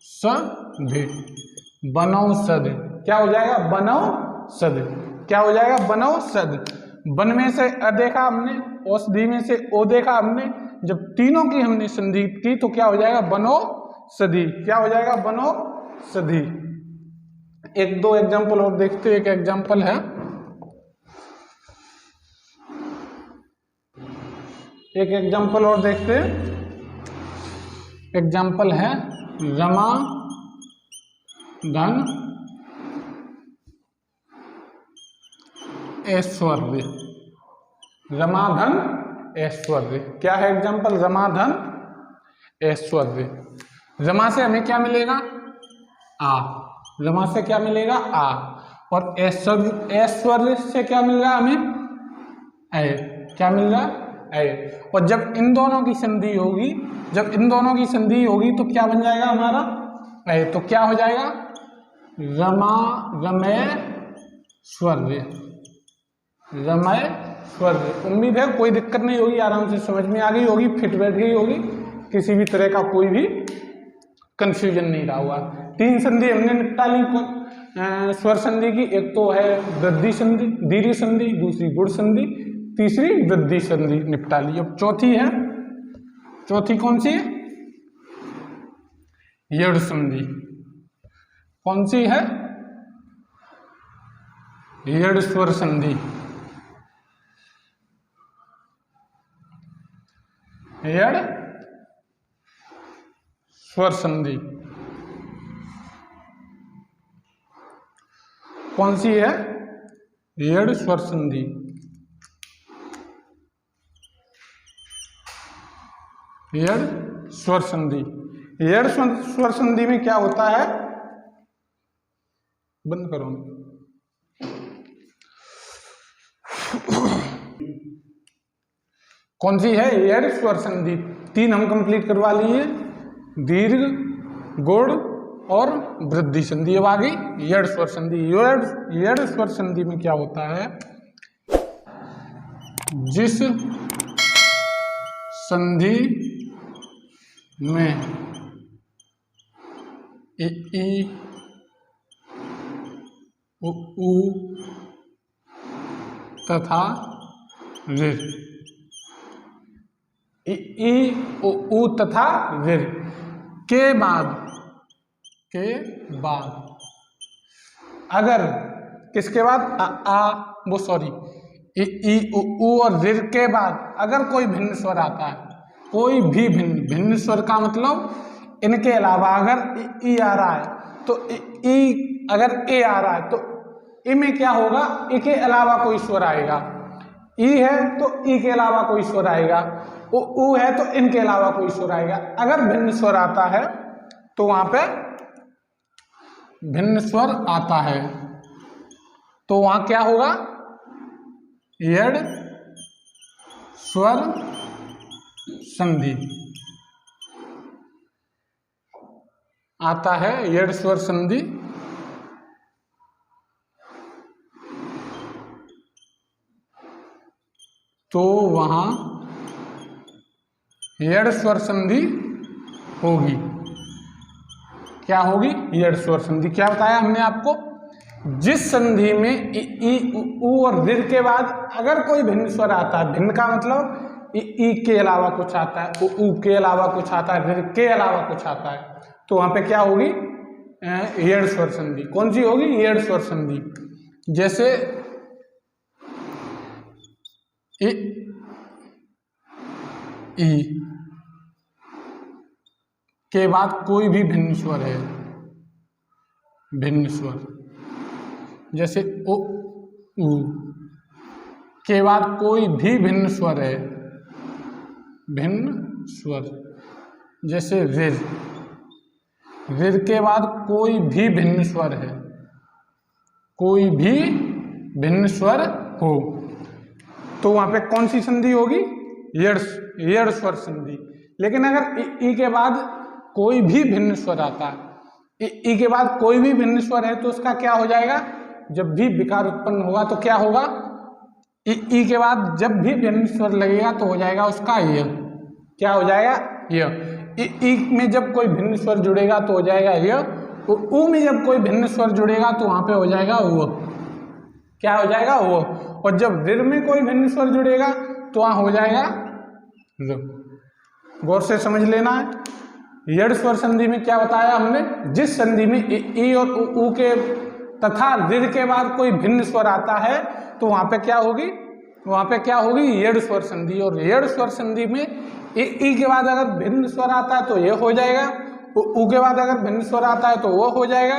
सध, बनौ सध। क्या हो जाएगा, बनौ सध। क्या हो जाएगा, बनौ सध। वन में से अ देखा हमने, औषधि में से ओ देखा हमने। जब तीनों की हमने संधि की तो क्या हो जाएगा, बनो सधी। क्या हो जाएगा, बनो सधी। एक दो एग्जाम्पल और देखते हैं। एक एग्जाम्पल है, एक एग्जाम्पल और देखते हैं। एग्जाम्पल है रमा धन ऐश्वर्य। रमा धन ऐश्वर्य क्या है एग्जाम्पल? रमा धन ऐश्वर्य। रमा से हमें क्या मिलेगा? आ। रमा से क्या मिलेगा? आ। और ऐश्वर्य से क्या मिल रहा हमें? ऐ। क्या मिल रहा? ऐ। और जब इन दोनों की संधि होगी, जब इन दोनों की संधि होगी तो क्या बन जाएगा हमारा? ऐ। तो क्या हो जाएगा? रमा रमैश्वर्य। रमैश्वर्य। उम्मीद है कोई दिक्कत नहीं होगी, आराम से समझ में आ गई होगी, फिट बैठ गई होगी, किसी भी तरह का कोई भी कंफ्यूजन नहीं रहा हुआ। 3 संधि हमने निपटा ली स्वर संधि की। एक तो है वृद्धि संधि, दीर्घ संधि, दूसरी गुण संधि, तीसरी वृद्धि संधि निपटा ली। अब चौथी है, चौथी कौन सी है? यड़ संधि। कौन सी है? यड़ स्वर संधि। यड़ स्वर संधि कौन सी है? यड़ स्वर संधि। यड़ स्वर संधि। यड़ स्वर संधि में क्या होता है? बंद करो। कौन सी है? यड़ स्वर संधि। 3 हम कंप्लीट करवा लिए, दीर्घ, गुण और वृद्धि संधि। अब आ गई यड़ स्वर संधि। यड़ स्वर संधि में क्या होता है? जिस संधि में ई, उ तथा ऋ, ई, उ तथा ऋ के बाद अगर किसके बाद? वो सॉरी, ई, उ और ऋ के बाद अगर कोई भिन्न स्वर आता है, कोई भी भिन्न स्वर का मतलब इनके अलावा अगर ई आ रहा है तो ई, अगर ए आ रहा है तो ई में क्या होगा? ई के अलावा कोई स्वर आएगा। ई है तो ई के अलावा कोई स्वर आएगा, उ है तो इनके अलावा कोई स्वर आएगा। अगर भिन्न स्वर आता है तो वहां पे भिन्न स्वर आता है तो वहां क्या होगा? यड़ स्वर संधि आता है। यड़ स्वर संधि तो वहां यड़ स्वर संधि होगी। क्या होगी? यड़ स्वर संधि। क्या बताया हमने आपको? जिस संधि में ई, उ और ऋ के बाद अगर कोई भिन्न स्वर आता है, भिन्न का मतलब ई के अलावा कुछ आता है, उ के अलावा कुछ आता है, ऋ के अलावा कुछ आता है, तो वहां पे क्या होगी? यड़ स्वर संधि। कौन सी होगी? यड़ स्वर संधि। जैसे ई के बाद कोई भी भिन्न स्वर है, भिन्न स्वर, जैसे ओ, उ के बाद कोई भी भिन्न स्वर है, भिन्न स्वर, जैसे ऋ, ऋ के बाद कोई भी भिन्न स्वर है, कोई भी भिन्न स्वर हो, तो वहां पे कौन सी संधि होगी? यड़ स्वर संधि। लेकिन अगर ई के बाद कोई भी भिन्न स्वर आता है, ई के बाद कोई भी भिन्न स्वर है तो उसका क्या हो जाएगा? जब भी विकार उत्पन्न होगा तो क्या होगा? ई के बाद जब भी भिन्न स्वर लगेगा तो हो जाएगा उसका य। क्या हो जाएगा? य। ई में जब कोई भिन्न स्वर जुड़ेगा तो हो जाएगा य। उ में जब कोई भिन्न स्वर जुड़ेगा तो वहां पे हो जाएगा वो। क्या हो जाएगा? वो। और जब ऋ में कोई भिन्न स्वर जुड़ेगा तो वहां हो जाएगा ऋ। गौर से समझ लेना है। यड़ स्वर संधि में क्या बताया हमने? जिस संधि में ई और उ के तथा ऋ के बाद कोई भिन्न स्वर आता है तो वहां पे क्या होगी? वहां पे क्या होगी, येड़ स्वर संधि। और येड़ स्वर संधि में ई के बाद अगर भिन्न स्वर आता है तो ये हो जाएगा, उ के बाद अगर भिन्न स्वर आता है तो वो हो जाएगा,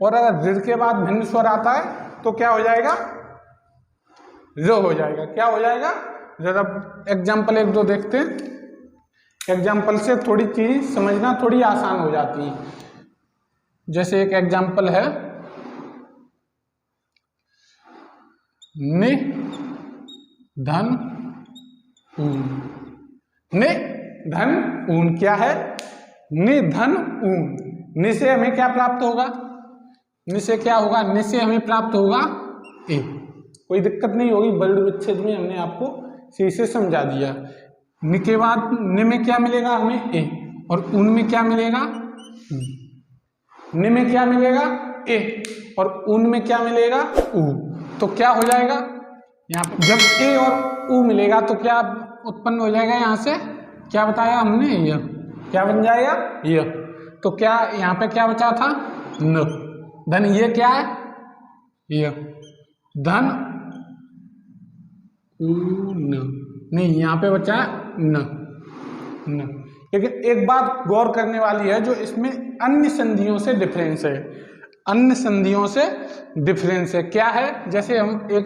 और अगर ऋ के बाद भिन्न स्वर आता है तो क्या हो जाएगा, र हो जाएगा। क्या हो जाएगा, जरा एग्जाम्पल एक दो देखते हैं। एग्जाम्पल से थोड़ी चीज समझना थोड़ी आसान हो जाती है। जैसे एक एग्जाम्पल है, नि धन ऊन। नि धन ऊन क्या है, नि धन ऊन। नि से हमें क्या प्राप्त होगा, नि से क्या होगा, नि से हमें प्राप्त होगा ए। कोई दिक्कत नहीं होगी, वर्ण विच्छेद में हमने आपको सही से समझा दिया। नि के बाद नि में क्या मिलेगा हमें ए, और ऊन में क्या मिलेगा, नि में क्या मिलेगा ए, और ऊन में क्या मिलेगा ऊ। तो क्या हो जाएगा यहाँ पे, जब ए और ऊ मिलेगा तो क्या उत्पन्न हो जाएगा, यहाँ से क्या बताया हमने, यह क्या बन जाएगा, यह। तो क्या यहाँ पे क्या बचा था, न धन। ये क्या है, यह धन ऊन, नहीं यहाँ पे बचा न। लेकिन एक बात गौर करने वाली है, जो इसमें अन्य संधियों से डिफरेंस है, अन्य संधियों से डिफरेंस है। क्या है, जैसे हम एक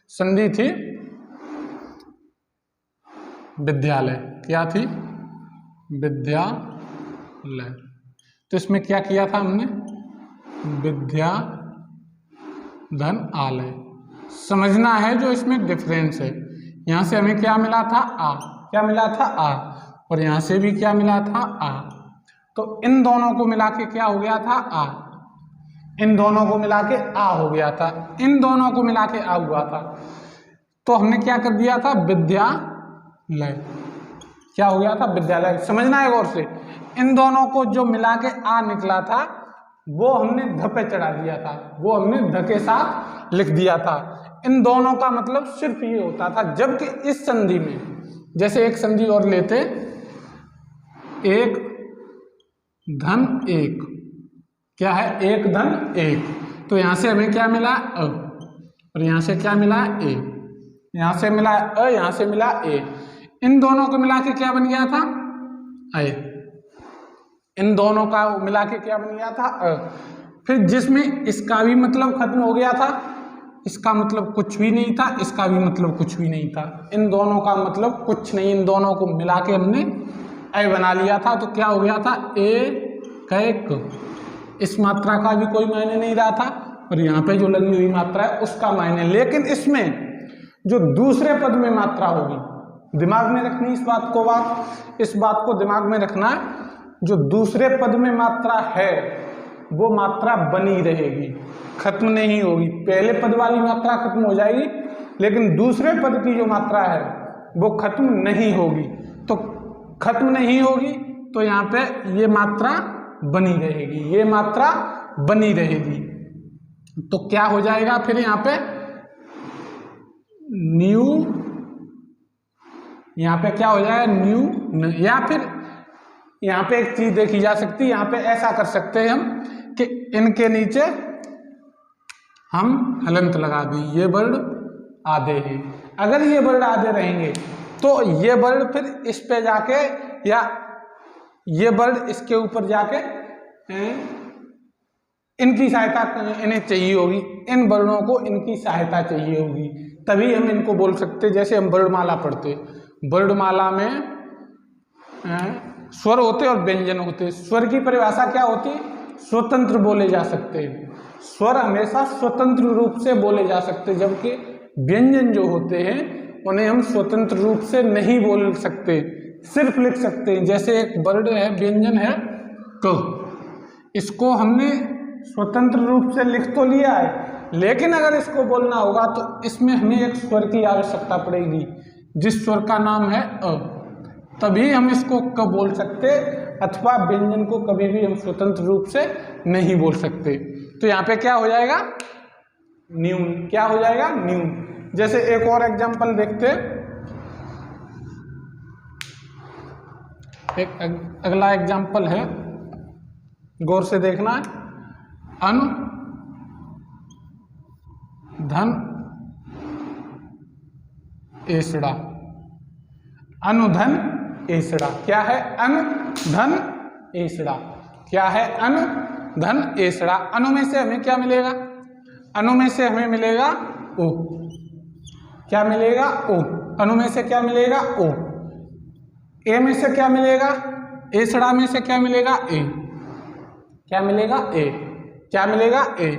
संधि थी विद्यालय, क्या थी, विद्यालय। तो इसमें क्या किया था हमने, विद्या धन आलय। समझना है जो इसमें डिफरेंस है। यहाँ से हमें क्या मिला था, आ, क्या मिला था, आ, और यहाँ से भी क्या मिला था, आ। तो इन दोनों को मिला के क्या हो गया था, आ। इन दोनों को मिला के आ हो गया था, इन दोनों को मिला के आ हुआ था। तो हमने क्या कर दिया था, विद्यालय। क्या हो गया था, विद्यालय। समझना है गौर से, इन दोनों को जो मिला के आ निकला था वो हमने ध पे चढ़ा दिया था, वो हमने ध के साथ लिख दिया था। इन दोनों का मतलब सिर्फ ये होता था। जबकि इस संधि में, जैसे एक संधि और लेते, एक धन एक, क्या है, एक धन एक। तो यहां से हमें क्या मिला, अ, और यहां से क्या मिला, ए। यहां से मिला अ, यहां से मिला ए। इन दोनों को मिला के क्या बन गया था, अ। इन दोनों का मिला के क्या बन गया था, अ। फिर जिसमें इसका भी मतलब खत्म हो गया था, इसका मतलब कुछ भी नहीं था, इसका भी मतलब कुछ भी नहीं था, इन दोनों का मतलब कुछ नहीं, इन दोनों को मिला के हमने ए बना लिया था। तो क्या हो गया था, ए कैक। इस मात्रा का भी कोई मायने नहीं रहा था, और यहाँ पे जो लगी हुई मात्रा है उसका मायने। लेकिन इसमें जो दूसरे पद में मात्रा होगी, दिमाग में रखनी इस बात को, इस बात को दिमाग में रखना है, जो दूसरे पद में मात्रा है वो मात्रा बनी रहेगी, खत्म नहीं होगी। पहले पद वाली मात्रा खत्म हो जाएगी, लेकिन दूसरे पद की जो मात्रा है वो खत्म नहीं होगी। तो खत्म नहीं होगी तो यहाँ पे ये मात्रा बनी रहेगी, ये मात्रा बनी रहेगी। तो क्या हो जाएगा फिर यहाँ पे, न्यू, यहाँ पे क्या हो जाएगा, न्यू। या फिर यहाँ पे एक चीज देखी जा सकती है, यहाँ पे ऐसा कर सकते हैं हम कि इनके नीचे हम हलंत लगा दें, ये वर्ड आधे हैं। अगर ये वर्ड आधे रहेंगे तो ये वर्ड फिर इस पे जाके, या ये वर्ड इसके ऊपर जाके इनकी सहायता इन्हें चाहिए होगी, इन वर्णों को इनकी सहायता चाहिए होगी, तभी हम इनको बोल सकते। जैसे हम वर्णमाला पढ़ते, वर्णमाला में स्वर होते और व्यंजन होते। स्वर की परिभाषा क्या होती, स्वतंत्र बोले जा सकते हैं, स्वर हमेशा स्वतंत्र रूप से बोले जा सकते, जबकि व्यंजन जो होते हैं उन्हें हम स्वतंत्र रूप से नहीं बोल सकते, सिर्फ लिख सकते हैं। जैसे एक वर्ड है, व्यंजन है क, इसको हमने स्वतंत्र रूप से लिख तो लिया है, लेकिन अगर इसको बोलना होगा तो इसमें हमें एक स्वर की आवश्यकता पड़ेगी, जिस स्वर का नाम है अ, तभी हम इसको क बोल सकते, अथवा व्यंजन को कभी भी हम स्वतंत्र रूप से नहीं बोल सकते। तो यहाँ पे क्या हो जाएगा, न्यून। क्या हो जाएगा, न्यून। जैसे एक और एग्जांपल देखते, एक अगला एग्जांपल है, गौर से देखना है, अन धन एसड़ा, अनुधन एसड़ा। क्या है? अन धन एसड़ा। क्या है? अन धन एसड़ा। अनु में से हमें क्या मिलेगा? अनु में से हमें मिलेगा ओ। क्या मिलेगा? ओ। अनु में से क्या मिलेगा? ओ। ए में से क्या मिलेगा? एसड़ा में से क्या मिलेगा? ए। क्या मिलेगा? ए। क्या मिलेगा? ए।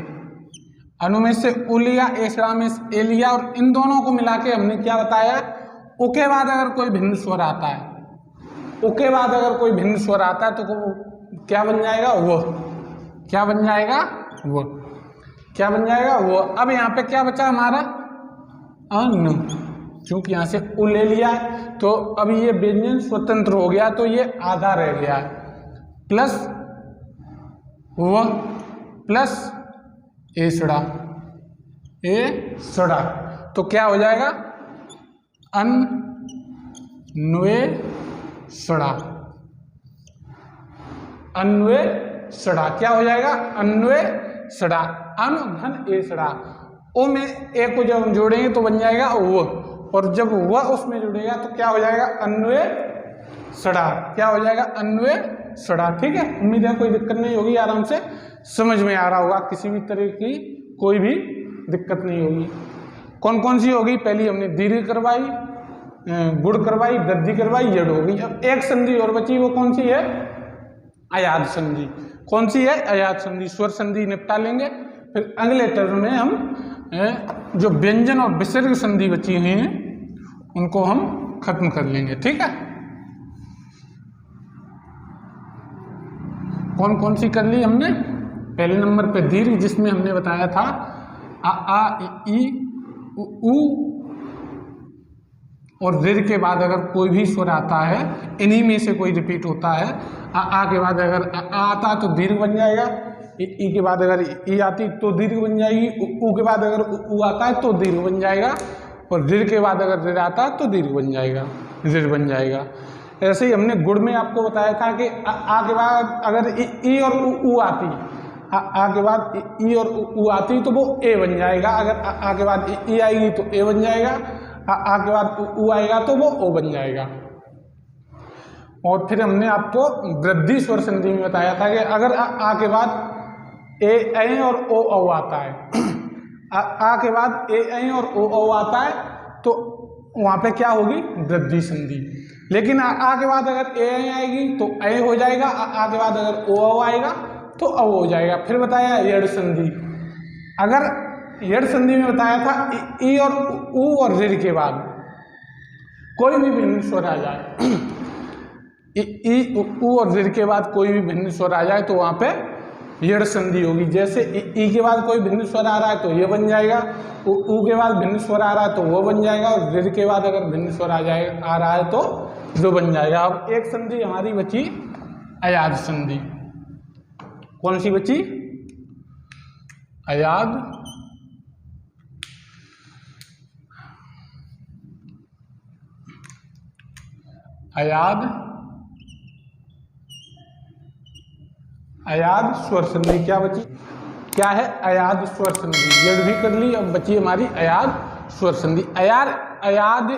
अनु में से उ लिया, एसड़ा में से ए लिया, और इन दोनों को मिला के हमने क्या बताया? उ के बाद अगर कोई भिन्न स्वर आता है, उ के बाद अगर कोई भिन्न स्वर आता है तो क्या बन जाएगा? वो। क्या बन जाएगा? वो। क्या बन जाएगा? वो। अब यहाँ पे क्या बचा हमारा? अनु। क्योंकि यहाँ से उ ले लिया है तो अब ये व्यंजन स्वतंत्र हो गया, तो ये आधा रह गया है, प्लस वो प्लस एसड़ा, एसड़ा। तो क्या हो जाएगा? अन्वेषड़ा। अन्वेषड़ा। क्या हो जाएगा? अन्वेषड़ा। अनु धन एसड़ा। ओ में ए को जब हम जोड़ेंगे तो बन जाएगा वो, और जब वह उसमें जुड़ेगा तो क्या हो जाएगा? अन्वेषड़ा। क्या हो जाएगा? अन्वेषड़ा। ठीक है, उम्मीद है कोई दिक्कत नहीं होगी, आराम से समझ में आ रहा होगा, किसी भी तरह की कोई भी दिक्कत नहीं होगी। कौन कौन सी होगी? पहली हमने दीर्घ करवाई, गुड़ करवाई, वृद्धि करवाई, यड़ होगी। अब एक संधि और बची, वो कौन सी है? अयाद संधि। कौन सी है? अयाद संधि। स्वर संधि निपटा लेंगे, फिर अगले टर्म में हम जो व्यंजन और विसर्ग संधि बची हुई हैं उनको हम खत्म कर लेंगे। ठीक है, कौन कौन सी कर ली हमने? पहले नंबर पे दीर्घ, जिसमें हमने बताया था आ ई उ, और दीर्घ के बाद अगर कोई भी स्वर आता है, इन्हीं में से कोई रिपीट होता है, आ के बाद अगर आ आता है तो दीर्घ बन जाएगा, ई के बाद अगर ई आती तो दीर्घ बन जाएगी, उ के बाद अगर उ आता है तो दीर्घ बन जाएगा, और दीर्घ के बाद अगर ऋ आता है तो दीर्घ बन जाएगा, ऋ बन जाएगा। ऐसे ही हमने गुण में आपको बताया था कि आ के बाद अगर ई और उ आती, आ के बाद ई और उ आती तो वो ए बन जाएगा, अगर आ के बाद ई आएगी तो ए बन जाएगा, आ के बाद उ आएगा तो वो ओ बन जाएगा। और फिर हमने आपको वृद्धि स्वर संधि में बताया था कि अगर आ के बाद ए और ओ आता है, आ के बाद ए और ओ आता है तो वहाँ पे क्या होगी? वृद्धि संधि। लेकिन आ के बाद अगर ए आएगी तो ए हो जाएगा, आ के बाद अगर ओ आएगा तो औ हो जाएगा। फिर बताया यड़ संधि। अगर यड़ संधि में बताया था ई और उ और ऋ के बाद कोई भी भिन्न स्वर आ जाए, ई उ और ऋ के बाद कोई भी भिन्न स्वर आ जाए तो वहाँ पे यड़ संधि होगी। जैसे ई के बाद कोई भिन्न स्वर आ रहा है तो ये बन जाएगा, उ के बाद भिन्न स्वर आ रहा है तो वो बन जाएगा, और ऋ के बाद अगर भिन्न स्वर आ रहा है तो जो बन जाएगा। अब एक संधि हमारी बची अयाद संधि। कौन सी बची? अयाद। अयाद, अयाद स्वर संधि। क्या बची? क्या है? अयाद स्वर संधि। यड़ भी कर ली, अब बची हमारी अयाद स्वर संधि। अयाद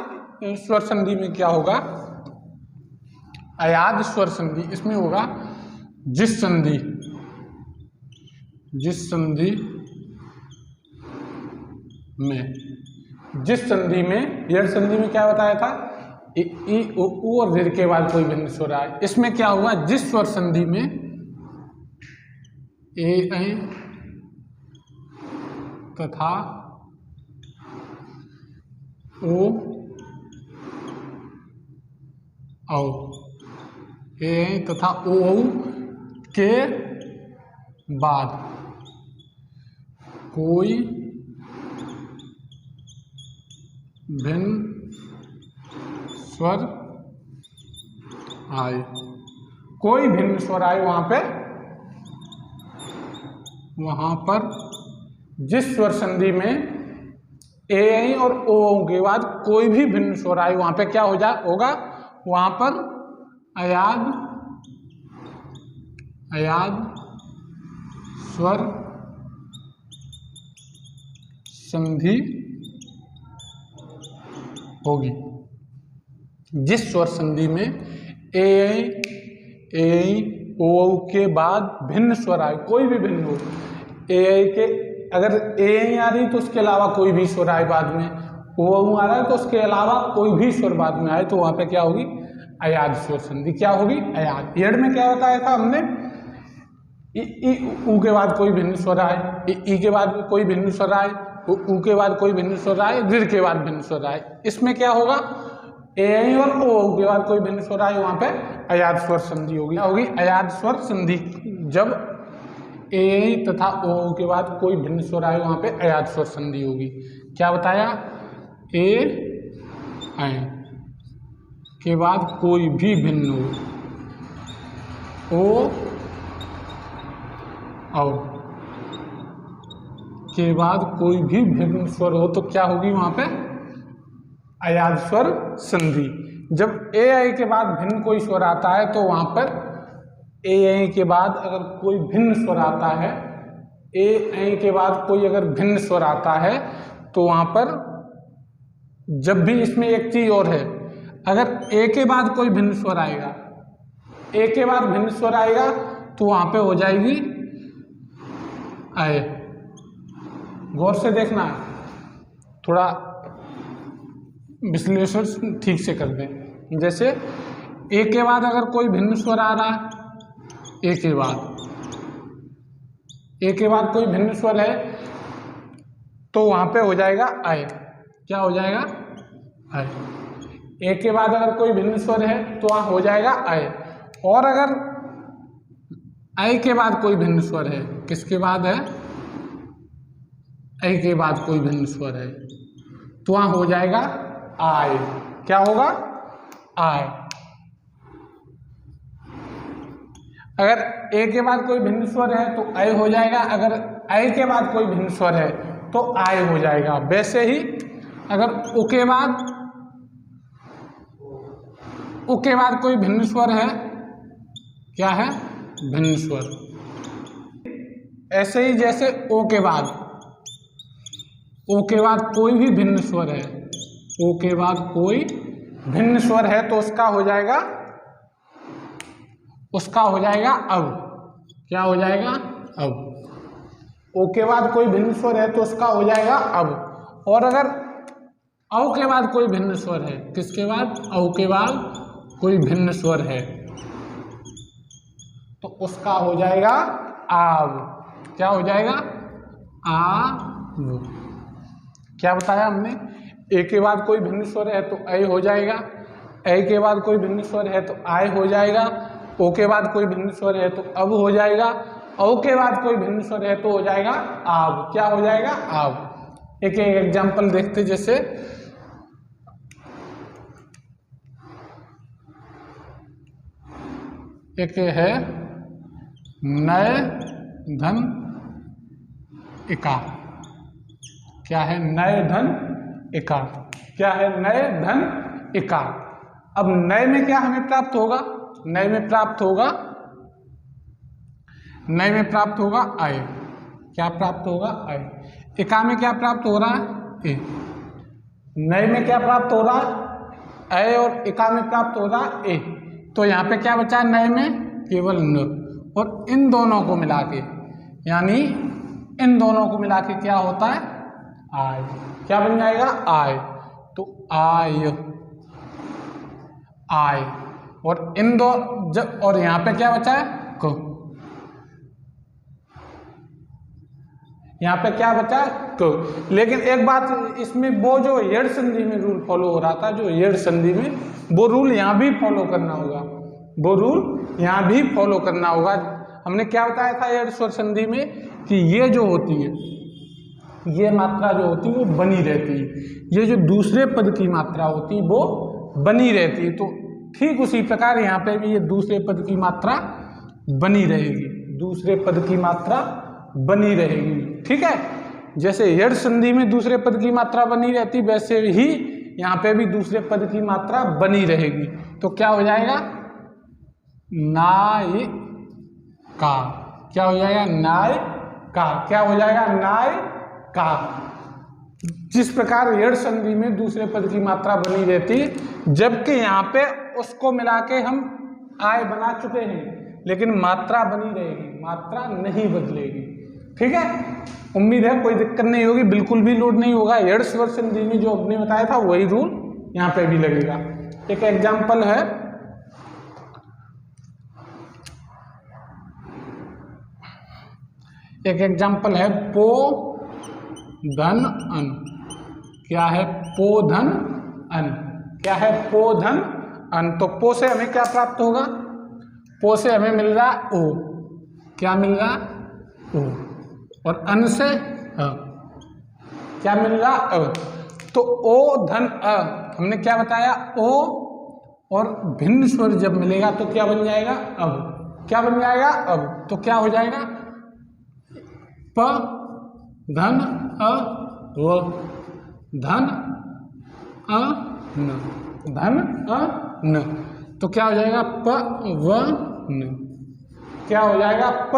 स्वर संधि में क्या होगा? अयाद स्वर संधि इसमें होगा जिस संधि, जिस संधि में यड़ संधि में क्या बताया था? ई उ और ऋ के बाद कोई भिन्न स्वर आए। इसमें क्या हुआ? जिस स्वर संधि में ए तथा ओ औ, ए तथा ओ के बाद कोई भिन्न स्वर आए, कोई भिन्न स्वर आए वहां पर जिस स्वर संधि में ए और ओ के बाद कोई भी भिन्न स्वर आए वहां पे क्या होगा? वहां पर अयाद स्वर संधि होगी। जिस स्वर संधि में ए ऐ ओ औ के बाद भिन्न स्वर आए, कोई भी भिन्न हो, ए ऐ के अगर ए ऐ आ रही तो उसके अलावा कोई भी स्वर आए बाद में, ओ औ आ रहा है तो उसके अलावा कोई भी स्वर बाद में आए, तो वहां पे क्या होगी? अयाद स्वर संधि। क्या होगी? अयाद। एड में क्या बताया था हमने? ऊ के बाद कोई भिन्न स्वर आए, ई के बाद कोई भिन्न स्वर आए, ऊ के बाद कोई भिन्न स्वर आए, ऋ के बाद भिन्न स्वर आए। इसमें क्या होगा? ए ऐ और ओ के बाद कोई भिन्न स्वर आए, वहां पे अयाद स्वर संधि होगी। क्या होगी? अयाद स्वर संधि। जब ए ऐ तथा ओ के बाद कोई भिन्न स्वर आए, वहां पे अयाद स्वर संधि होगी। क्या बताया? ए ऐ के बाद कोई भी भिन्न हो, ओ औ के बाद कोई भी भिन्न स्वर हो, तो क्या होगी वहां पे? अयाद स्वर संधि। जब ए ऐ के बाद भिन्न कोई स्वर आता है तो वहां पर ए ऐ के बाद अगर कोई भिन्न स्वर आता है, ए ऐ के बाद कोई अगर भिन्न स्वर आता है, तो वहां पर जब भी इसमें एक चीज और है, अगर ए के बाद कोई भिन्न स्वर आएगा, ए के बाद भिन्न स्वर आएगा, तो वहां पे हो जाएगी आए। गौर से देखना, थोड़ा विश्लेषण ठीक से कर दें। जैसे ए के बाद अगर कोई भिन्न स्वर आ रहा है, ए के बाद कोई भिन्न स्वर है, तो वहां पे हो जाएगा आए। क्या हो जाएगा? आए। ए के बाद अगर कोई भिन्न स्वर है तो वहां हो जाएगा आए। और अगर ऐ के बाद कोई भिन्न स्वर है, किसके बाद है? ऐ के बाद कोई भिन्न स्वर है, तो वहां हो जाएगा आय। क्या होगा? आय। अगर ए के बाद कोई भिन्न स्वर है तो ऐ हो जाएगा, अगर ऐ के बाद कोई भिन्न स्वर है तो आय हो जाएगा। वैसे ही अगर उ के बाद कोई भिन्न स्वर है, क्या है? भिन्न स्वर। ऐसे ही जैसे ओ के बाद कोई भी भिन्न स्वर है, ओ के बाद कोई भिन्न स्वर है, तो उसका हो जाएगा अब। क्या हो जाएगा? अब। ओ के बाद कोई भिन्न स्वर है तो उसका हो जाएगा अब। और अगर औ के बाद कोई भिन्न स्वर है, किसके बाद? औ के बाद कोई भिन्न स्वर है, तो उसका हो जाएगा आव। क्या हो जाएगा? आव। क्या बताया हमने? ए के बाद कोई भिन्न स्वर है तो ऐ हो जाएगा, ऐ के बाद कोई भिन्न स्वर है तो आय हो जाएगा, ओ के बाद कोई भिन्न स्वर है तो अब हो जाएगा, औ के बाद कोई भिन्न स्वर है तो हो जाएगा आव। क्या हो जाएगा? आव। एक एग्जाम्पल देखते, जैसे एक है नए धन इकार। क्या है? नए धन इकार। क्या है? नए धन इकार। अब नए में क्या हमें प्राप्त होगा? नए में प्राप्त होगा आय। क्या प्राप्त होगा? आय। इका में क्या प्राप्त हो रहा है? ए। नए में क्या प्राप्त हो रहा है? ऐ। और इका में प्राप्त हो रहा है ए। तो यहाँ पे क्या बचा है? नए में केवल न। और इन दोनों को मिला के, यानी इन दोनों को मिला के क्या होता है? आय। क्या बन जाएगा? आय। तो आय। और इन दो और यहाँ पे क्या बचा है? क। यहाँ पे क्या बचा है? क। लेकिन एक बात इसमें, वो जो येड़ संधि में रूल फॉलो हो रहा था, जो येड़ संधि में, वो रूल यहाँ भी फॉलो करना होगा। हमने क्या बताया था येड़ स्वर संधि में? कि ये जो होती है, ये मात्रा जो होती है वो बनी रहती है, ये जो दूसरे पद की मात्रा होती है वो बनी रहती है। तो ठीक उसी प्रकार यहाँ पे भी ये दूसरे पद की मात्रा बनी रहेगी। ठीक है? जैसे येड़ संधि में दूसरे पद की मात्रा बनी रहती, वैसे ही यहाँ पे भी दूसरे पद की मात्रा बनी रहेगी। तो क्या हो जाएगा? नाय का। क्या हो जाएगा? नाय का। क्या हो जाएगा? नाय का। जिस प्रकार यड़ संधि में दूसरे पद की मात्रा बनी रहती, जबकि यहाँ पे उसको मिला के हम आय बना चुके हैं, लेकिन मात्रा बनी रहेगी, मात्रा नहीं बदलेगी। ठीक है, उम्मीद है कोई दिक्कत नहीं होगी, बिल्कुल भी लोड नहीं होगा। यड़ स्वर संधि में जो आपने बताया था वही रूल यहाँ पे भी लगेगा। एक एग्जाम्पल है, पो धन अन। क्या है पो धन अन? क्या है पो धन अन? तो पो से हमें क्या प्राप्त होगा? पो से हमें मिल रहा ओ। क्या मिल रहा? ओ। और अन से अ। क्या मिल रहा? अ। तो ओ धन अ हमने क्या बताया? ओ और भिन्न स्वर जब मिलेगा तो क्या बन जाएगा? अब। क्या बन जाएगा? अब। तो क्या हो जाएगा? प धन अ व धन अ न, धन अ न। तो क्या हो जाएगा? प व न। क्या हो जाएगा? प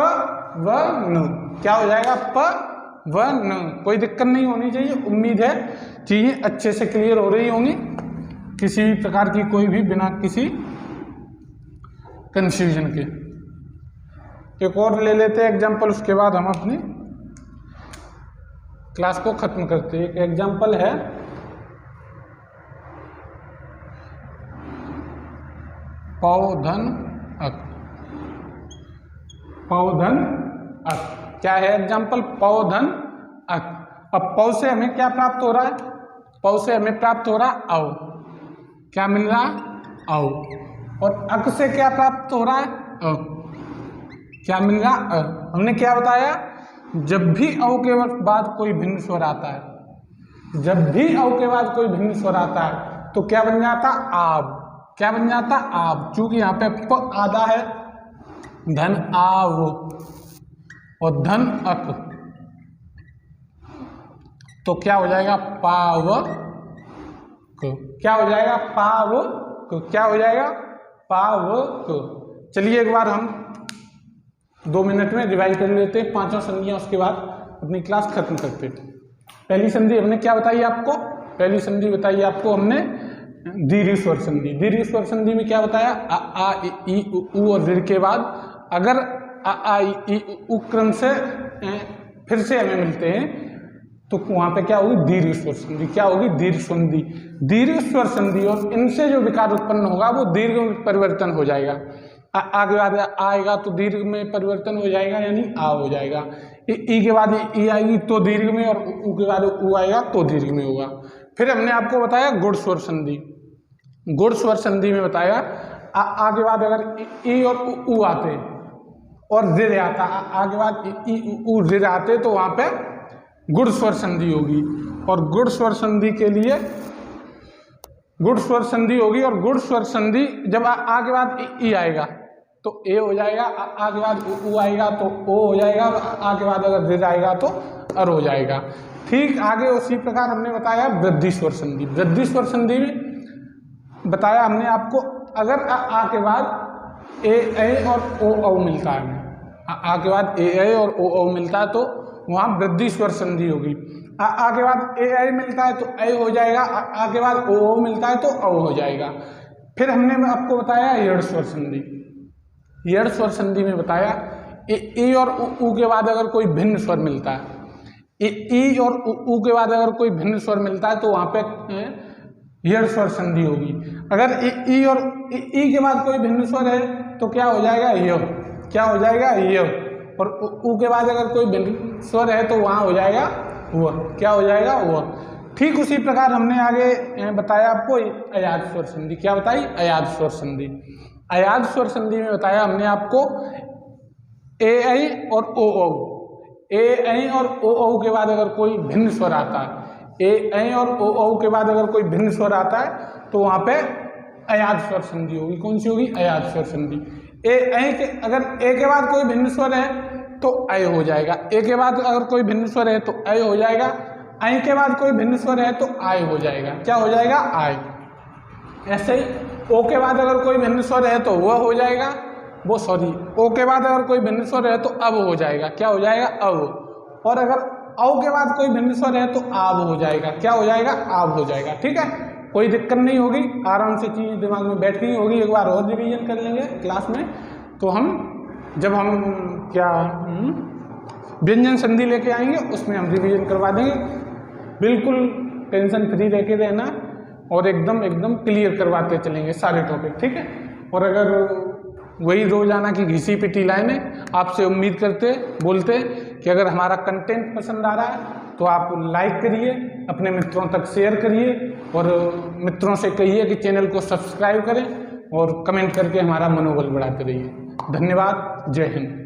व न। क्या हो जाएगा? प व न। कोई दिक्कत नहीं होनी चाहिए। उम्मीद है चीजें अच्छे से क्लियर हो रही होंगी, किसी भी प्रकार की कोई भी बिना किसी कंफ्यूजन के। एक और ले लेते हैं एग्जाम्पल, उसके बाद हम अपनी क्लास को खत्म करते हैं। एक एग्जाम्पल है, पौधन अक। पौधन अक क्या है? एग्जाम्पल पौधन अक। अब पौ से हमें क्या प्राप्त हो रहा है? पौ से हमें प्राप्त हो रहा औ। क्या मिल रहा? औ। और अक से क्या प्राप्त हो रहा है? अ। क्या मिल रहा? अ। हमने क्या बताया? जब भी औ के बाद कोई भिन्न स्वर आता है, जब भी औ के बाद कोई भिन्न स्वर आता है तो क्या बन जाता? आब। क्या बन जाता? आब। चूंकि यहाँ पे प आधा है, धन आव और धन अक, तो क्या हो जाएगा? पाव क। क्या हो जाएगा? पाव क। क्या हो जाएगा? पाव क। चलिए एक बार हम 2 मिनट में रिवाइज कर लेते हैं 5 संधियां, उसके बाद अपनी क्लास खत्म करते हैं। पहली संधि हमने क्या बताई आपको? पहली संधि बताई आपको हमने दीर्घ स्वर संधि। दीर्घ स्वर संधि में क्या बताया? अ आ इ उ और ऋ के बाद अगर अ आ इ उ क्रम से फिर से हमें मिलते हैं तो वहां पे क्या होगी? दीर्घ स्वर संधि। क्या होगी? दीर्घ संधि। दीर्घ स्वर संधि और इनसे जो विकार उत्पन्न होगा वो दीर्घ में परिवर्तन हो जाएगा। आगे बाद आएगा तो दीर्घ में परिवर्तन हो जाएगा, यानी आ हो जाएगा। ई के बाद ई आएगी तो दीर्घ में, और उ के बाद उ आएगा तो दीर्घ में होगा। फिर हमने आपको बताया गुण स्वर संधि। गुण स्वर संधि में बताया आ के बाद अगर ई और उ आते और ऋ आता, आ के बाद ई उ ऋ आते तो वहां पे गुण स्वर संधि होगी। और गुण स्वर संधि के लिए गुण स्वर संधि होगी, और गुण स्वर संधि जब आ के बाद ई आएगा तो ए हो जाएगा, आ के बाद उ आएगा तो ओ हो जाएगा, आ के बाद अगर ऋ आएगा तो अर हो जाएगा। ठीक आगे उसी प्रकार हमने बताया वृद्धि स्वर संधि। वृद्धि स्वर संधि में बताया हमने आपको, अगर आ के बाद ए और ओ मिलता है, आ के बाद ए और ओ मिलता है तो वहाँ वृद्धि स्वर संधि होगी। आ के बाद ए मिलता है तो ए हो जाएगा, आ के बाद ओ मिलता है तो औ हो जाएगा। फिर हमने आपको बताया यड़ स्वर संधि। यड़ स्वर संधि में बताया ई और उ के बाद अगर कोई भिन्न स्वर मिलता है, ई और उ के बाद अगर कोई भिन्न स्वर मिलता है तो वहाँ पे यड़ स्वर संधि होगी। अगर ई और ई के बाद कोई भिन्न स्वर है तो क्या हो जाएगा? य। क्या हो जाएगा? य। और उ के बाद अगर कोई भिन्न स्वर है तो वहाँ हो जाएगा व। क्या हो जाएगा? व। ठीक उसी प्रकार हमने आगे बताया आपको अयाज स्वर संधि। क्या बताई? अयाज स्वर संधि। अयाज स्वर संधि में बताया हमने आपको ए और ओ। ए और ओ के बाद अगर कोई भिन्न स्वर आता है, ए और ओ के बाद अगर कोई भिन्न स्वर आता है तो वहाँ पे अयाज स्वर संधि होगी। कौन सी होगी? अयाज स्वर संधि। अगर ए के बाद कोई भिन्न स्वर है तो अय हो जाएगा, ए के बाद अगर कोई भिन्न स्वर है तो अय हो जाएगा, अय के बाद कोई भिन्न स्वर है तो आय हो जाएगा। क्या हो जाएगा? आय। ऐसे ही ओ के बाद अगर कोई भिन्न स्वर है तो वह हो जाएगा, ओ के बाद अगर कोई भिन्न स्वर है तो अब हो जाएगा। क्या हो जाएगा? अब। और अगर औ के बाद कोई भिन्न स्वर है तो आब हो जाएगा। क्या हो जाएगा? आब हो जाएगा। ठीक है, कोई दिक्कत नहीं होगी, आराम से चीज़ दिमाग में बैठ गई होगी। एक बार और रिवीजन कर लेंगे क्लास में, तो हम जब हम क्या व्यंजन संधि लेके आएंगे उसमें हम रिवीजन करवा देंगे। बिल्कुल टेंशन फ्री रह के रहना और एकदम क्लियर करवाते चलेंगे सारे टॉपिक। ठीक है, और अगर वही रोजाना की घिसी पिटी लाइनें, आपसे उम्मीद बोलते कि अगर हमारा कंटेंट पसंद आ रहा है तो आप लाइक करिए, अपने मित्रों तक शेयर करिए और मित्रों से कहिए कि चैनल को सब्सक्राइब करें और कमेंट करके हमारा मनोबल बढ़ाते रहिए। धन्यवाद। जय हिंद।